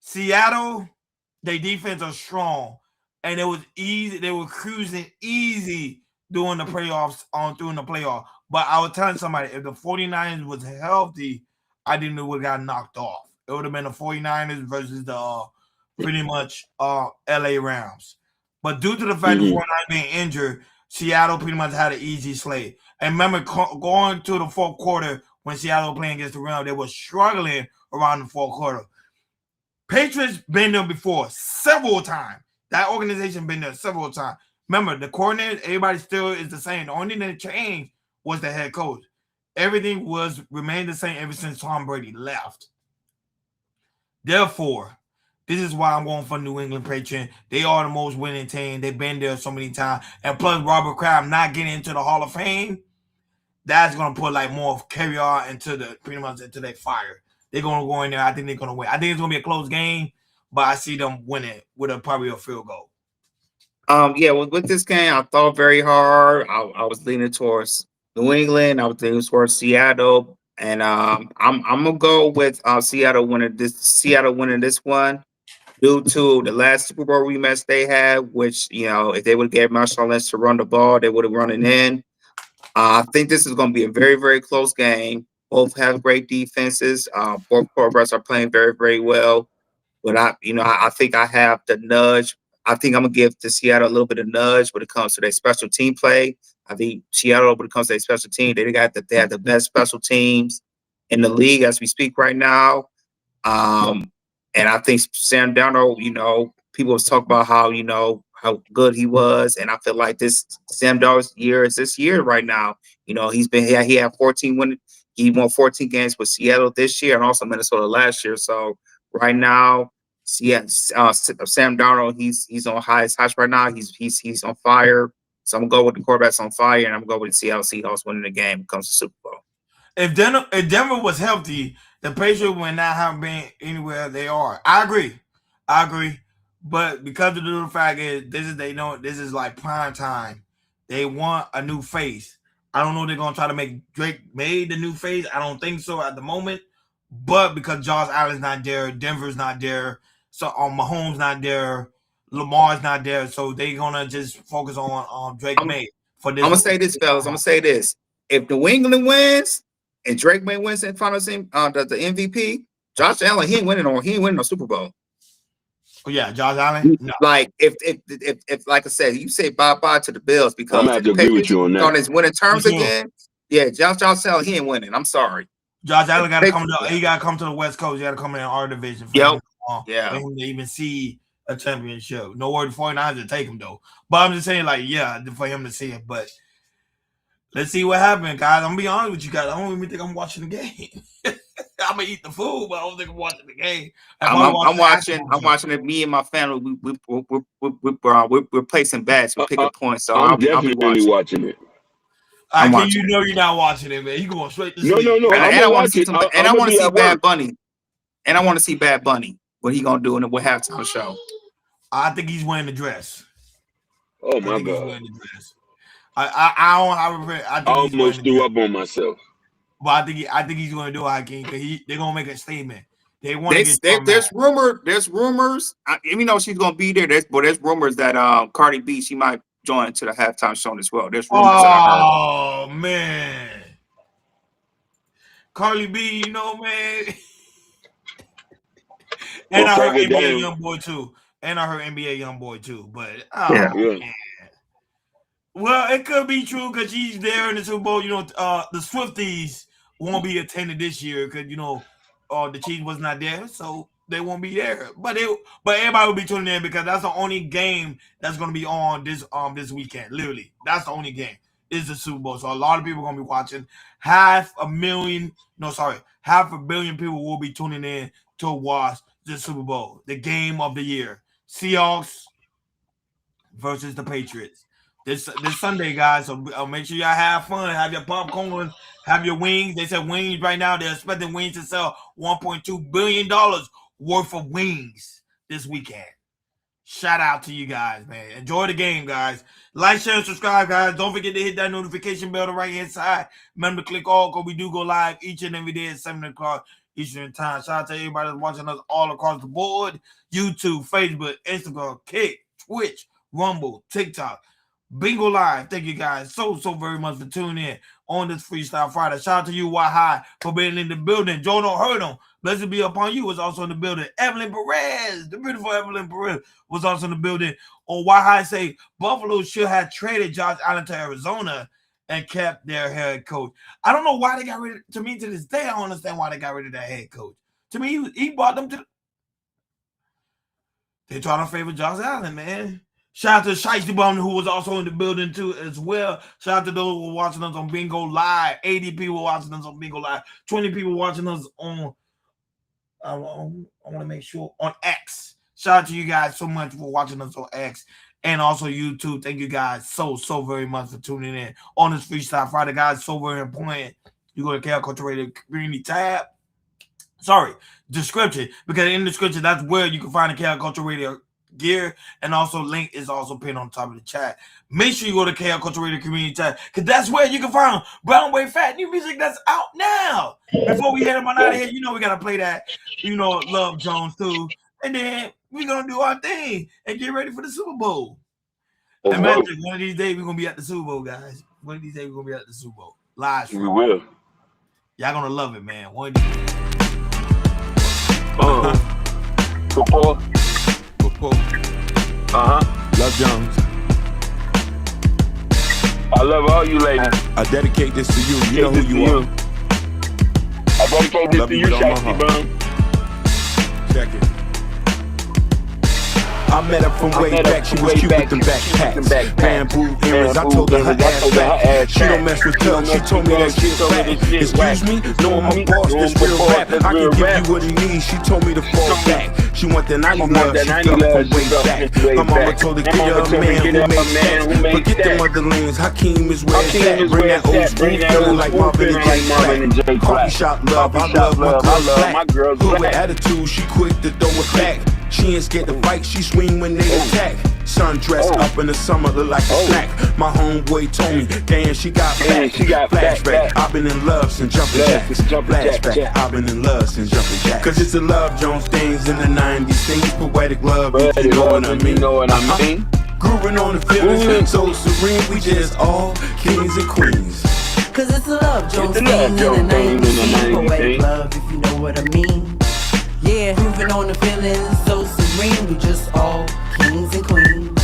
Seattle, their defense are strong. And it was easy. They were cruising easy during the playoffs, during the playoff. But I was telling somebody, if the 49ers was healthy, I didn't know it would have got knocked off. It would have been the 49ers versus the pretty much LA Rams. But due to the fact the 49ers being injured, Seattle pretty much had an easy slate. And remember, going to the fourth quarter when Seattle playing against the Rams, they were struggling around the fourth quarter. Patriots been there before several times. That organization been there several times. Remember, the coordinator, everybody still is the same. The only thing that changed was the head coach. Everything remained the same ever since Tom Brady left. Therefore, this is why I'm going for New England Patriots. They are the most winning team. They've been there so many times. And plus, Robert Kraft not getting into the Hall of Fame, that's going to put like more carry-on into their fire. They're going to go in there. I think they're going to win. I think it's going to be a close game, but I see them winning with probably a field goal. Yeah, with this game, I thought very hard. I was leaning towards New England. I was leaning towards Seattle, and I'm gonna go with Seattle winning this one due to the last Super Bowl rematch they had. Which if they would have gave Marshawn Lynch to run the ball, they would have run it in. I think this is going to be a very, very close game. Both have great defenses. Both quarterbacks are playing very, very well. But I think I have the nudge. I think I'm gonna give to Seattle a little bit of nudge when it comes to their special team play. I think Seattle, when it comes to their special team, they have the best special teams in the league as we speak right now. And I think Sam Darnold, people was talking about how good he was, and I feel like this Sam Darnold's year is this year right now. He had 14 win. He won 14 games with Seattle this year and also Minnesota last year. So right now, Sam Darnold, he's on highest right now. He's on fire. So I'm gonna go with the quarterbacks on fire, and I'm gonna go with the Seattle Seahawks winning the game when it comes to Super Bowl. If Denver was healthy, the Patriots would not have been anywhere they are. I agree. But because of the fact is this is like prime time. They want a new face. I don't know if they're gonna try to make Drake made the new face. I don't think so at the moment. But because Josh Allen's not there, Denver's not there, so Mahomes not there, Lamar's not there, so they're gonna just focus on Drake May for this. I'm gonna say this, fellas. I'm gonna say this: if New England wins and Drake May wins in final team, the MVP, Josh Allen, he ain't winning no Super Bowl. Oh yeah, Josh Allen. No. Like if like I said, you say bye to the Bills because I'm gonna have to agree with you on that. On his winning terms again. Yeah, Josh Allen, he ain't winning. I'm sorry. Josh Allen got to come to. He got to come to the West Coast. He got to come in our division. For him to even see a championship. No word 49ers to take him though. But I'm just saying, for him to see it. But let's see what happens, guys. I'm gonna be honest with you guys. I don't even think I'm watching the game. I'm gonna eat the food, but I don't think I'm watching the game. I'm watching it. Me and my family, we're placing bets. We're picking points. So I'm definitely watching it. You're not watching it, man. You going straight to sleep. No. And I want to see I want to see Bad Bunny. And I want to see Bad Bunny. What he gonna do in the halftime show? I think he's wearing the dress. Oh my God! He's wearing the dress. I almost threw up on myself. But I think he's going to do it, Hakeem, because they're going to make a statement. They want to get. There's rumors. Even though she's going to be there, there's rumors that Cardi B, she might join to the halftime show as well. There's rumors that I heard. Oh man, Cardi B, man. And I heard NBA young boy too. But man. Well, it could be true because she's there in the Super Bowl. The Swifties won't be attending this year because the Chiefs was not there, so they won't be there. But everybody will be tuning in because that's the only game that's going to be on this weekend. Literally, that's the only game. Is the Super Bowl. So a lot of people are going to be watching. 500 million people will be tuning in to watch the Super Bowl, the game of the year. Seahawks versus the Patriots. This Sunday, guys. So make sure y'all have fun. Have your popcorn. Have your wings. They said wings right now. They're expecting wings to sell $1.2 billion worth of wings this weekend. Shout out to you guys, man. Enjoy the game, guys. Like, share, and subscribe, guys. Don't forget to hit that notification bell on the right-hand side. Remember to click all because we do go live each and every day at 7 o'clock Eastern Time. Shout out to everybody that's watching us all across the board. YouTube, Facebook, Instagram, Kick, Twitch, Rumble, TikTok. Bingo Live. Thank you guys so very much for tuning in on this Freestyle Friday. Shout out to you, Why High, for being in the building. Joe Don't Hurt Him. Blessed be upon you was also in the building. Evelyn Perez, the beautiful Evelyn Perez, was also in the building. On Why High say Buffalo should have traded Josh Allen to Arizona and kept their head coach. I don't know why they got rid of, to me, to this day, I don't understand why they got rid of that head coach. To me, he brought them to they trying to favor Josh Allen, man. Shout out to Shiesty Bum, who was also in the building too as well. Shout out to those who were watching us on Bingo Live. 80 people watching us on Bingo Live. 20 people watching us on, I want to make sure, on X. Shout out to you guys so much for watching us on X and also YouTube. Thank you guys so very much for tuning in on this Freestyle Friday, guys. So very important. You go to KL Culture Radio Community tab. Sorry, description, because in the description, that's where you can find the KL Culture Radio gear, and also link is also pinned on top of the chat. Make sure you go to KL Culture Radio Community tab, because that's where you can find Brown Way Fat new music that's out now. Before we head on out of here, you know we gotta play that, you know, Love Jones too, and then we're gonna do our thing and get ready for the Super Bowl. Imagine one of these days we're gonna be at the Super Bowl, guys. One of these days we're gonna be at the Super Bowl live. We will. Y'all gonna love it, man. One of these days. Football. Love Jones. I love all you ladies. I dedicate this to you. You know who you are. I dedicate this to you, Shiesty Bum. Check it. I met her from way back, she was cute with them backpacks. Bamboo earrings, I told her ass back. She don't mess with thugs, she told me that shit fat. Excuse me, no, I'm a boss, this real rap. I can give you what he needs, she told me to fall back. She want that 90 love, she felt from way back. My mama told her, get her a man who makes sense. Forget them other lanes, Hakeem is where it's at. Bring that old school feeling like Marvin and J. Coffee shop love, I love my girls black. Who with attitude, she quick to throw it back. She ain't scared to fight, she swing when they attack. Sundress up in the summer, look like a snack. My homeboy told me, damn, she got back. Flashback, I've been in love since jumping jacks. Flashback, I've been in love since jumping jacks. Cause it's the Love Jones things in the 90s. Things poetic love, if you know what I mean. Grooving on the feelings, so serene, we just all kings and queens. Cause it's the Love Jones thing in the 90s. Poetic love, if you know what I mean. Yeah, moving on the feelings, so serene, we just all kings and queens.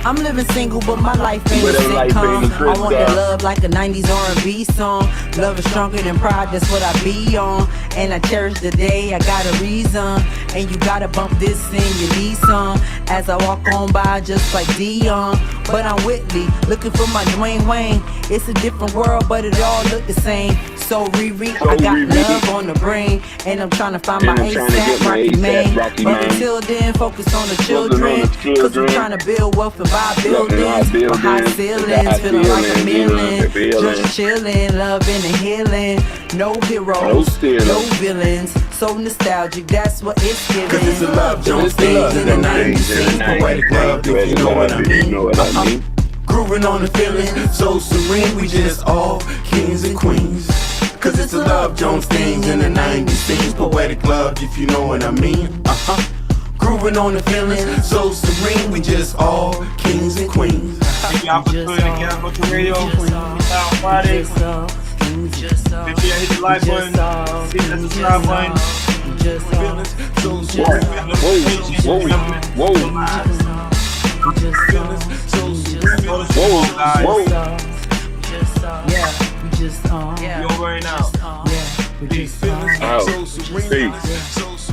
I'm living single, but my life ain't a sitcom. I want that love like a 90s R&B song. Love is stronger than pride, that's what I be on. And I cherish the day, I got a reason. And you gotta bump this in your knee song. As I walk on by just like Dion. But I'm Whitley, looking for my Dwayne Wayne. It's a different world, but it all look the same. So Riri, I got love on the brain. And I'm trying to find my ASAP Rocky Man. But until then, focus on the children. Cause I'm trying to build wealth and buy buildings with high ceilings, feeling like a million. Just chilling, loving and healing. No heroes, no villains. So nostalgic, that's what it's giving. Cause it's a Love Jones things in the 90s. Poetic love, if you know what I mean. Grooving on the feeling, so serene, we just all kings and queens. Cause it's a Love Jones things in the 90s. Things poetic love, if you know what I mean. Grooving on the feeling, so serene, we just all kings and queens. Thank y'all for tuning in to KL Culture Radio. Freestyle Friday. Make sure you hit the like button, hit the subscribe button. Yeah, you over right now. Yeah, we just Peace.